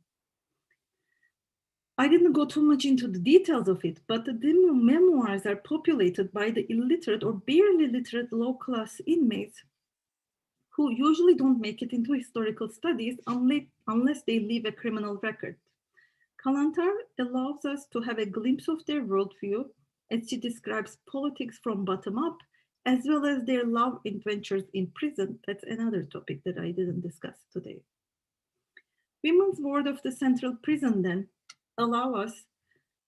I didn't go too much into the details of it, but the memoirs are populated by the illiterate or barely literate low-class inmates who usually don't make it into historical studies unless they leave a criminal record. Calantar allows us to have a glimpse of their worldview as she describes politics from bottom up, as well as their love adventures in prison. That's another topic that I didn't discuss today. Women's ward of the central prison then allow us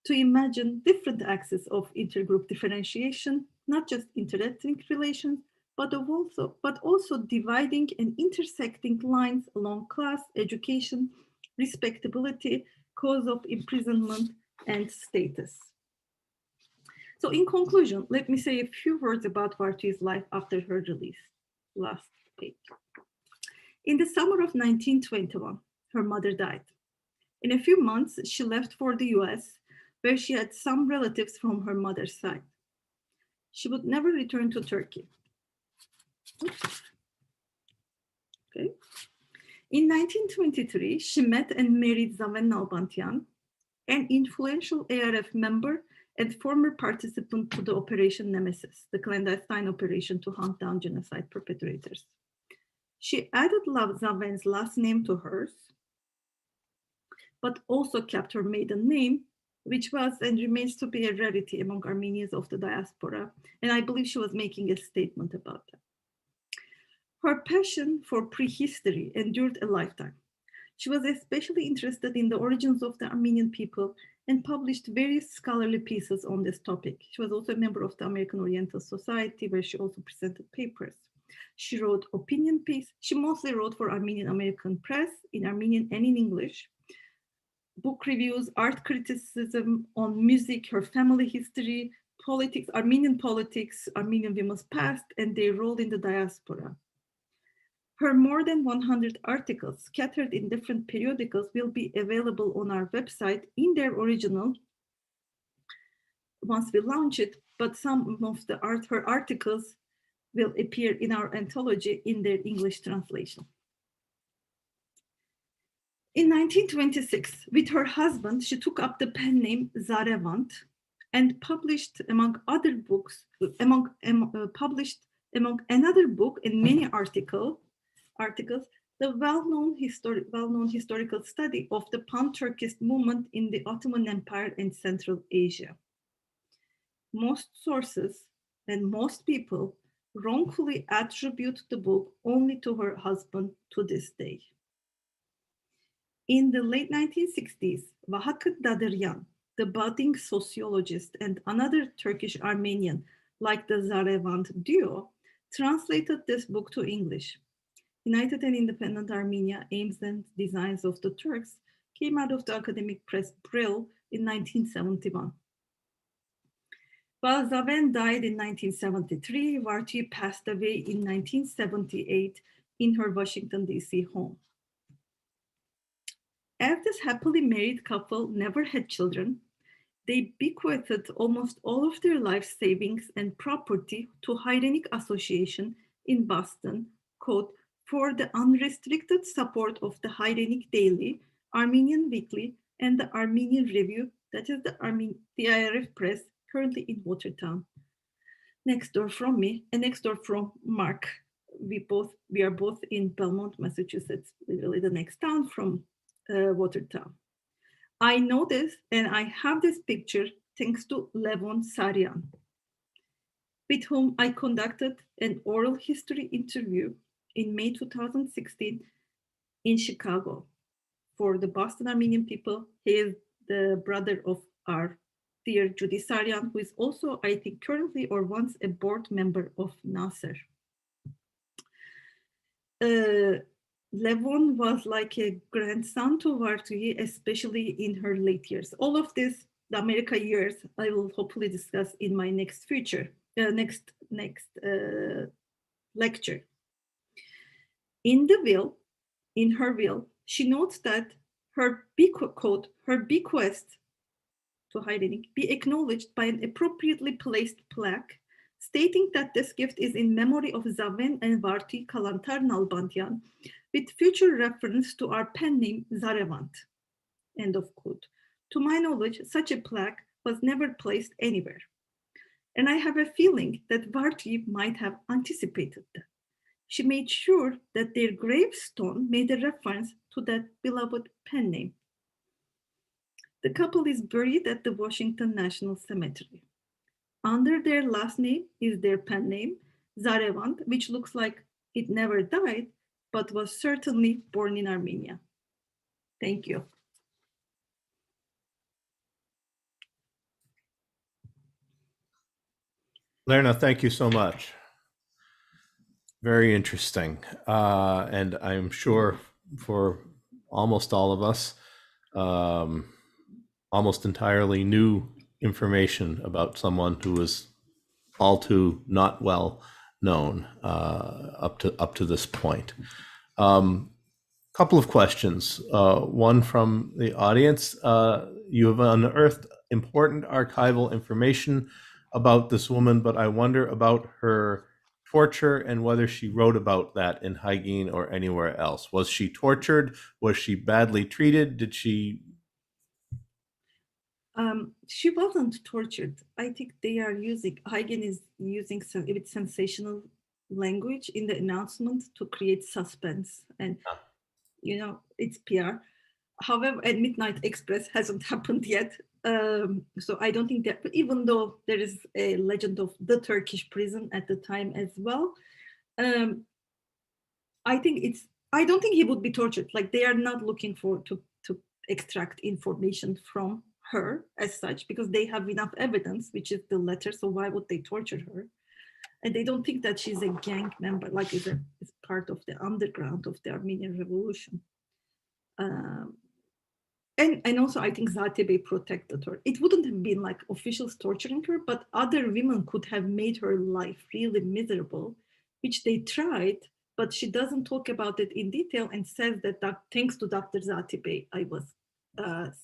to imagine different axes of intergroup differentiation, not just interethnic relations, but also dividing and intersecting lines along class, education, respectability, cause of imprisonment, and status. So in conclusion, let me say a few words about Vartouhie's life after her release. Last page. In the summer of 1921, her mother died. In a few months, she left for the US, where she had some relatives from her mother's side. She would never return to Turkey. Oops. Okay. In 1923, she met and married Calantar-Nalbandian, an influential ARF member and former participant to the Operation Nemesis, the clandestine operation to hunt down genocide perpetrators. She added Calantar's last name to hers, but also kept her maiden name, which was and remains to be a rarity among Armenians of the diaspora, and I believe she was making a statement about that. Her passion for prehistory endured a lifetime. She was especially interested in the origins of the Armenian people and published various scholarly pieces on this topic. She was also a member of the American Oriental Society, where she also presented papers. She wrote opinion pieces. She mostly wrote for Armenian American press in Armenian and in English. Book reviews, art criticism on music, her family history, politics, Armenian women's past, and their role in the diaspora. Her more than 100 articles scattered in different periodicals will be available on our website in their original once we launch it, but some of her articles will appear in our anthology in their English translation. In 1926, with her husband, she took up the pen name Zarevant and published among other books, published among another book and many articles, the well-known historical study of the pan-Turkist movement in the Ottoman Empire and Central Asia. Most sources and most people wrongfully attribute the book only to her husband to this day. In the late 1960s, Vahakut Dadıryan, the budding sociologist and another Turkish Armenian like the Zarevant duo, translated this book to English. United and Independent Armenia, Aims and Designs of the Turks came out of the academic press Brill in 1971. While Zaven died in 1973, Vartouhie passed away in 1978 in her Washington, D.C. home. As this happily married couple never had children, they bequeathed almost all of their life savings and property to Hyrenic Association in Boston, quote, for the unrestricted support of the Hyrenic Daily, Armenian Weekly, and the Armenian Review, that is the IRF press, currently in Watertown. next door from me and next door from Mark. We are both in Belmont, Massachusetts, literally the next town from Watertown. I know this, and I have this picture thanks to Levon Sarian, with whom I conducted an oral history interview in May 2016 in Chicago. For the Boston Armenian people, he is the brother of our dear Judy Sarian, who is also, I think, currently or once a board member of Nasser. Levon was like a grandson to Vartouhie, especially in her late years. All of this, the America years, I will hopefully discuss in my next lecture. In the will, in her will, she notes that her bequest to Heidegger be acknowledged by an appropriately placed plaque stating that this gift is in memory of Zaven and Vartouhie Calantar-Nalbandian, with future reference to our pen name Zarevant. End of quote. To my knowledge, such a plaque was never placed anywhere. And I have a feeling that Vartouhie might have anticipated that. She made sure that their gravestone made a reference to that beloved pen name. The couple is buried at the Washington National Cemetery. Under their last name is their pen name, Zarevant, which looks like it never died, but was certainly born in Armenia. Thank you. Lerna, thank you so much. Very interesting. And I'm sure for almost all of us, almost entirely new information about someone who was all too not well known up to this point. Couple of questions. One from the audience. You have unearthed important archival information about this woman, but I wonder about her torture and whether she wrote about that in Haigin or anywhere else. Was she tortured? Was she badly treated? Did she? She wasn't tortured. I think Haigin is using some a bit sensational language in the announcement to create suspense. And, it's PR. However, at Midnight Express hasn't happened yet. So I don't think that, even though there is a legend of the Turkish prison at the time as well, I don't think he would be tortured. Like, they are not looking to extract information from her as such, because they have enough evidence, which is the letter. So why would they torture her? And they don't think that she's a gang member, like is part of the underground of the Armenian Revolution. And also, I think Zatebe protected her. It wouldn't have been like officials torturing her, but other women could have made her life really miserable, which they tried, but she doesn't talk about it in detail and says that thanks to Dr. Zatebe, I was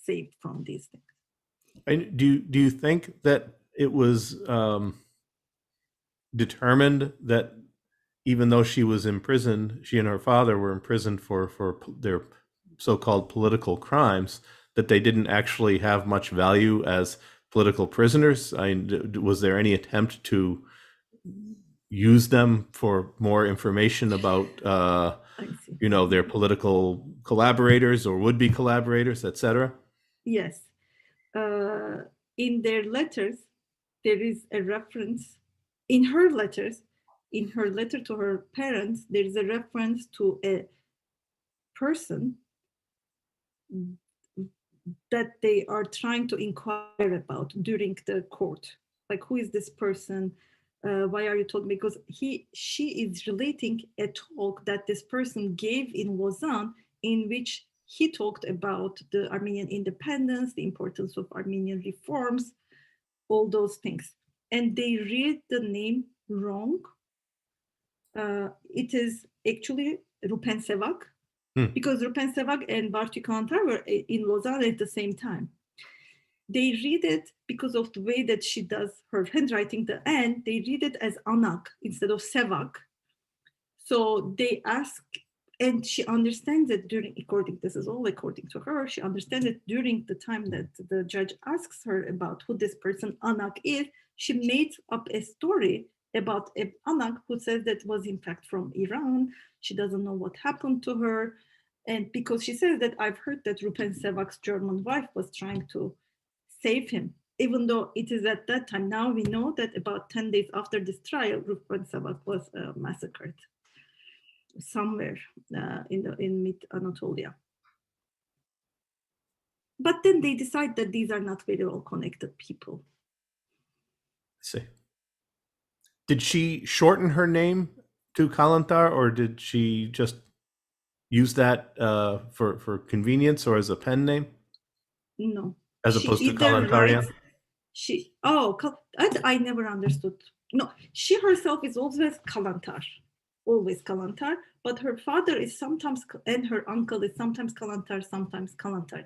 saved from these things. And do you think that it was determined that even though she was imprisoned, she and her father were imprisoned for their so-called political crimes, that they didn't actually have much value as political prisoners? Was there any attempt to use them for more information about their political collaborators or would-be collaborators, etc.? Yes. In their letters, there is a reference. In her letter to her parents, there is a reference to a person that they are trying to inquire about during the court. Like, who is this person? Why are you talking? Because she is relating a talk that this person gave in Lausanne, in which he talked about the Armenian independence, the importance of Armenian reforms, all those things. And they read the name wrong. It is actually Rupen Sevak, because Rupen Sevak and Vartouhie Calantar were in Lausanne at the same time. They read it because of the way that she does her handwriting, the N, they read it as Anak instead of Sevak. So they ask, and she understands it this is all according to her, she understands it during the time that the judge asks her about who this person Anak is, she made up a story about a Anak who says that was in fact from Iran. She doesn't know what happened to her. And because she says that I've heard that Rupen Sevak's German wife was trying to save him, even though it is at that time. Now we know that about 10 days after this trial, Rupen Sevak was massacred somewhere in mid-Anatolia. But then they decide that these are not very well connected people. I see. Did she shorten her name to Calantar, or did she just use that for convenience or as a pen name? No. As She opposed to either Calantar-Nalbandian? I never understood. No, she herself is always Calantar, always Calantar, but her father is sometimes, and her uncle is sometimes Calantar, sometimes Calantar.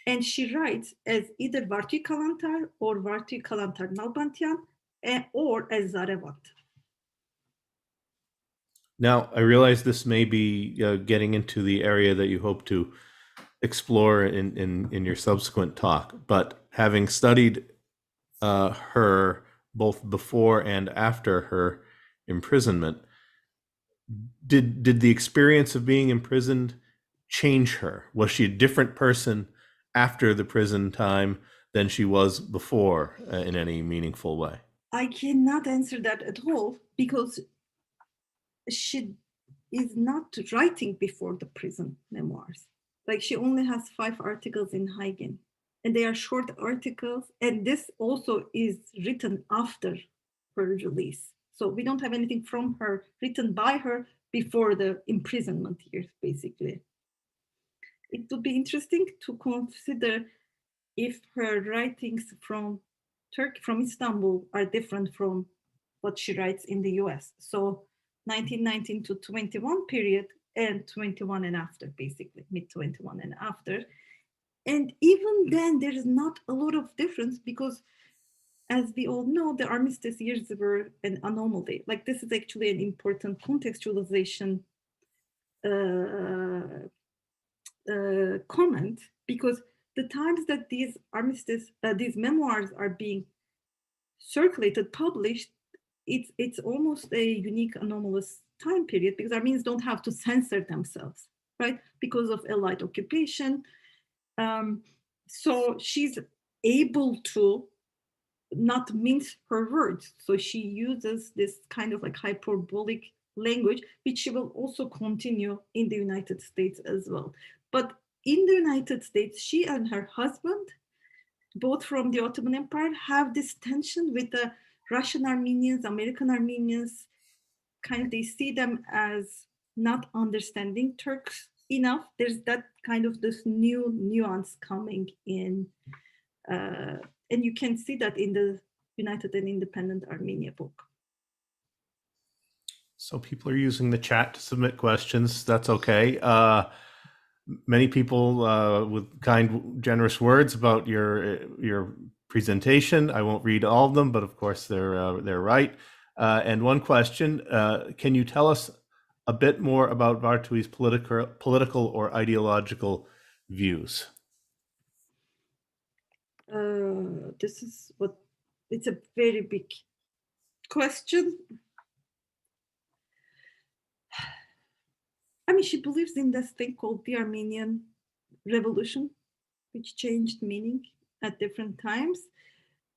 And she writes as either Vartouhie Calantar or Vartouhie Calantar-Nalbandian, or as Zarevant. Now, I realize this may be getting into the area that you hope to explore in your subsequent talk, but having studied her both before and after her imprisonment, did the experience of being imprisoned change her? Was she a different person after the prison time than she was before in any meaningful way? I cannot answer that at all because she is not writing before the prison memoirs. Like she only has 5 articles in Huygen, and they are short articles. And this also is written after her release. So we don't have anything from her written by her before the imprisonment years, basically. It would be interesting to consider if her writings from Turkey, from Istanbul, are different from what she writes in the US. So 1919 to 21 period and 21 and after, basically, mid 21 and after. And even then, there is not a lot of difference because, as we all know, the armistice years were an anomaly. Like this is actually an important contextualization comment, because the times that these armistice, these memoirs are being circulated, published, it's almost a unique, anomalous time period because Armenians don't have to censor themselves, right? Because of Allied occupation. So she's able to not mince her words. So she uses this kind of like hyperbolic language, which she will also continue in the United States as well. But in the United States, she and her husband, both from the Ottoman Empire, have this tension with the Russian Armenians, American Armenians. Kind of, they see them as not understanding Turks enough. There's that kind of this new nuance coming in. And you can see that in the United and Independent Armenia book. So people are using the chat to submit questions. That's okay. Many people with kind, generous words about your presentation. I won't read all of them, but of course they're right. And one question: can you tell us a bit more about Vartouhie's political or ideological views? This is it's a very big question. I mean, she believes in this thing called the Armenian Revolution, which changed meaning at different times.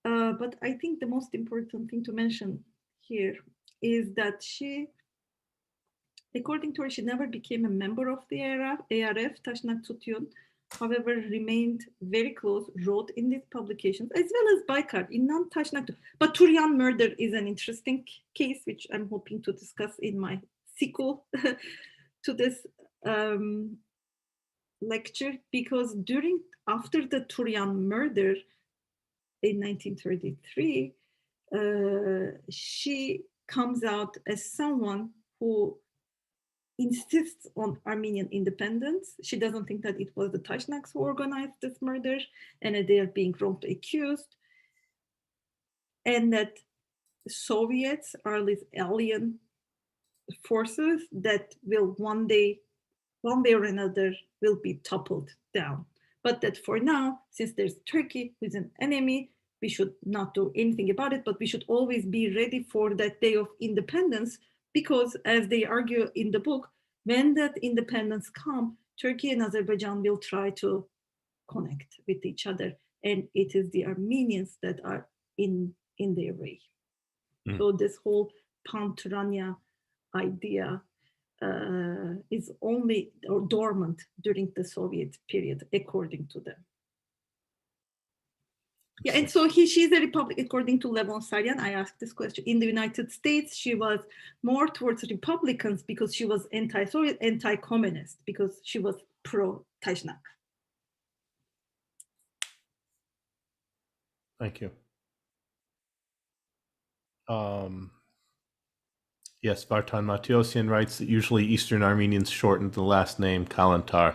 But I think the most important thing to mention here is that she, according to her, she never became a member of the ARF, Tashnak Tutyun, however, remained very close, wrote in these publications, as well as Baykar, in non-Tashnak. But Turyan murder is an interesting case, which I'm hoping to discuss in my sequel to this lecture, because after the Turyan murder in 1933, she comes out as someone who insists on Armenian independence. She doesn't think that it was the Tashnaks who organized this murder and that they are being wrongly accused, and that Soviets are these alien forces that will one way or another will be toppled down. But that for now, since there's Turkey who's an enemy, we should not do anything about it, but we should always be ready for that day of independence, because as they argue in the book, when that independence comes, Turkey and Azerbaijan will try to connect with each other, and it is the Armenians that are in their way. So this whole Pan-Turania idea is only or dormant during the Soviet period, according to them. Yeah, and so she's a Republican, according to Levon Saryan. I asked this question. In the United States, she was more towards Republicans because she was anti-Soviet, anti-communist, because she was pro-Tajnak. Thank you. Yes, Vartan Matiosian writes that usually Eastern Armenians shortened the last name Calantar,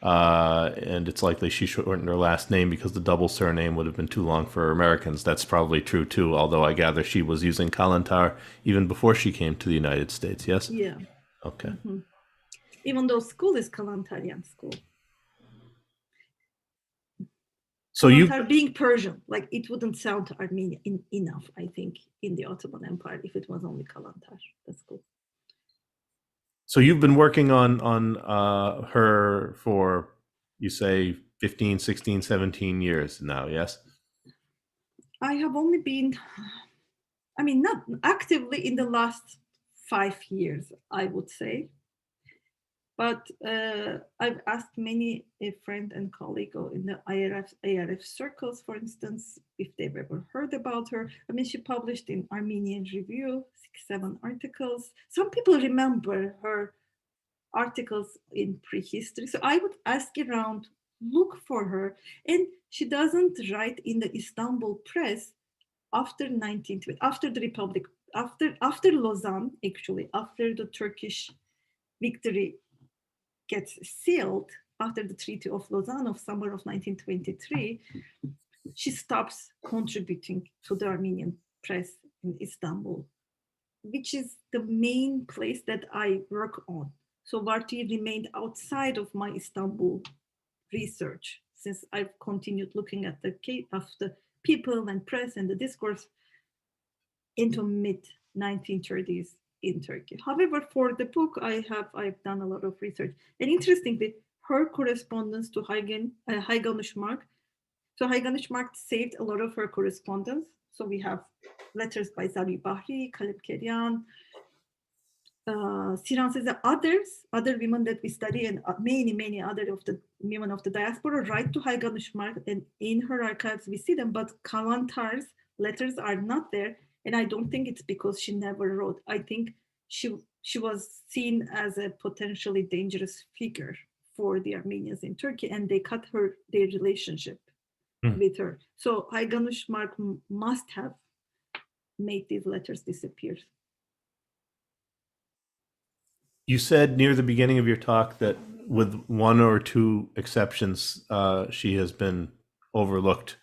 and it's likely she shortened her last name because the double surname would have been too long for Americans. That's probably true too, although I gather she was using Calantar even before she came to the United States, yes? Yeah. Okay. Mm-hmm. Even though school is Kalantarian school. So Kalantar being Persian, like it wouldn't sound Armenian enough, I think, in the Ottoman Empire if it was only Kalantar. That's cool. So you've been working on her for, you say, 15, 16, 17 years now, yes? I have only been, not actively in the last 5 years, I would say. But I've asked many a friend and colleague in the ARF circles, for instance, if they've ever heard about her. She published in Armenian Review 6-7 articles. Some people remember her articles in prehistory. So I would ask around, look for her. And she doesn't write in the Istanbul press after 1920, after the Republic, after Lausanne, actually, after the Turkish victory gets sealed, after the Treaty of Lausanne of summer of 1923, she stops contributing to the Armenian press in Istanbul, which is the main place that I work on. So Vartouhie remained outside of my Istanbul research, since I've continued looking at the case of the people and press and the discourse into mid-1930s in Turkey. However, for the book, I've done a lot of research. And interestingly, her correspondence to Hayganuşmark, so Hayganuşmark saved a lot of her correspondence. So we have letters by Zari Bahri, Kalemkerian, Siran Sezer, other women that we study, and many other of the women of the diaspora write to Hayganuşmark, and in her archives we see them, but Kalantar's letters are not there. And I don't think it's because she never wrote. I think she was seen as a potentially dangerous figure for the Armenians in Turkey, and they cut their relationship with her. So Hayganuşmark must have made these letters disappear. You said near the beginning of your talk that with one or two exceptions, she has been overlooked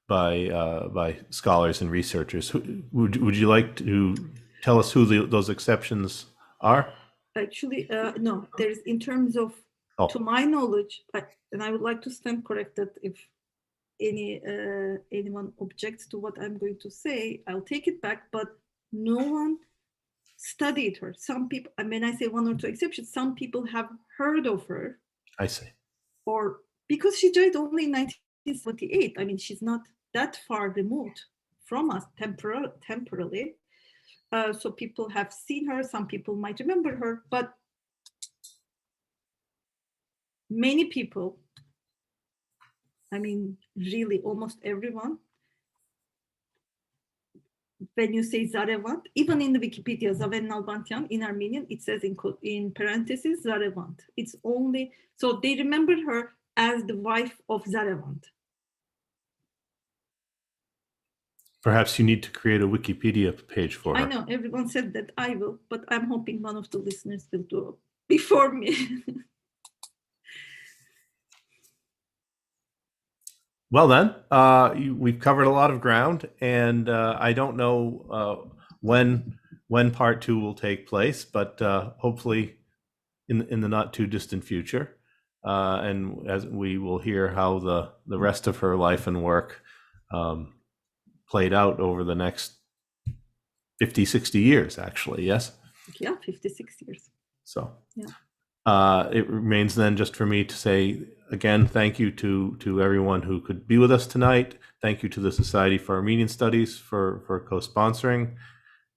by scholars and researchers. Would you like to tell us who those exceptions are? Actually, no. There's, in terms of, to my knowledge, and I would like to stand corrected if anyone objects to what I'm going to say, I'll take it back. But no one studied her. Some people, when I say one or two exceptions, some people have heard of her. I see. Or because she died only in 1978. She's not that far removed from us temporarily. So people have seen her, some people might remember her, but many people, really almost everyone, when you say Zarevant, even in the Wikipedia, Zaven-Nalbandian in Armenian, it says in parentheses Zarevant. It's only, so they remember her as the wife of Zarevant. Perhaps you need to create a Wikipedia page for her. I know, everyone said that I will, but I'm hoping one of the listeners will do it before me. Well then, we've covered a lot of ground, and I don't know when part 2 will take place, but hopefully in the not too distant future. And as we will hear how the rest of her life and work played out over the next 50, 60 years, actually. Yes. Yeah, 56 years. So Yeah. it remains then just for me to say again, thank you to everyone who could be with us tonight. Thank you to the Society for Armenian Studies for co-sponsoring.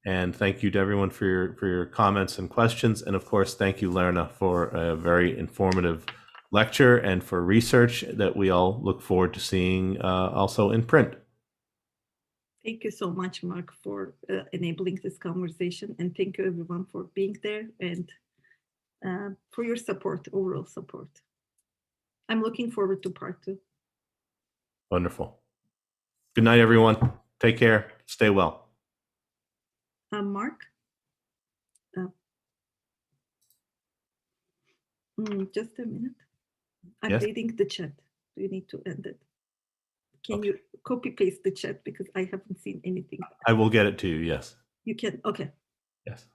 And thank you to everyone for your comments and questions. And of course, thank you, Lerna, for a very informative lecture and for research that we all look forward to seeing also in print. Thank you so much, Mark, for enabling this conversation. And thank you, everyone, for being there and for your support, overall support. I'm looking forward to part 2. Wonderful. Good night, everyone. Take care. Stay well. Mark? Just a minute. I'm Yes? reading the chat. Do you need to end it? Can Okay. you copy paste the chat because I haven't seen anything? I will get it to you. Yes. You can. Okay. Yes.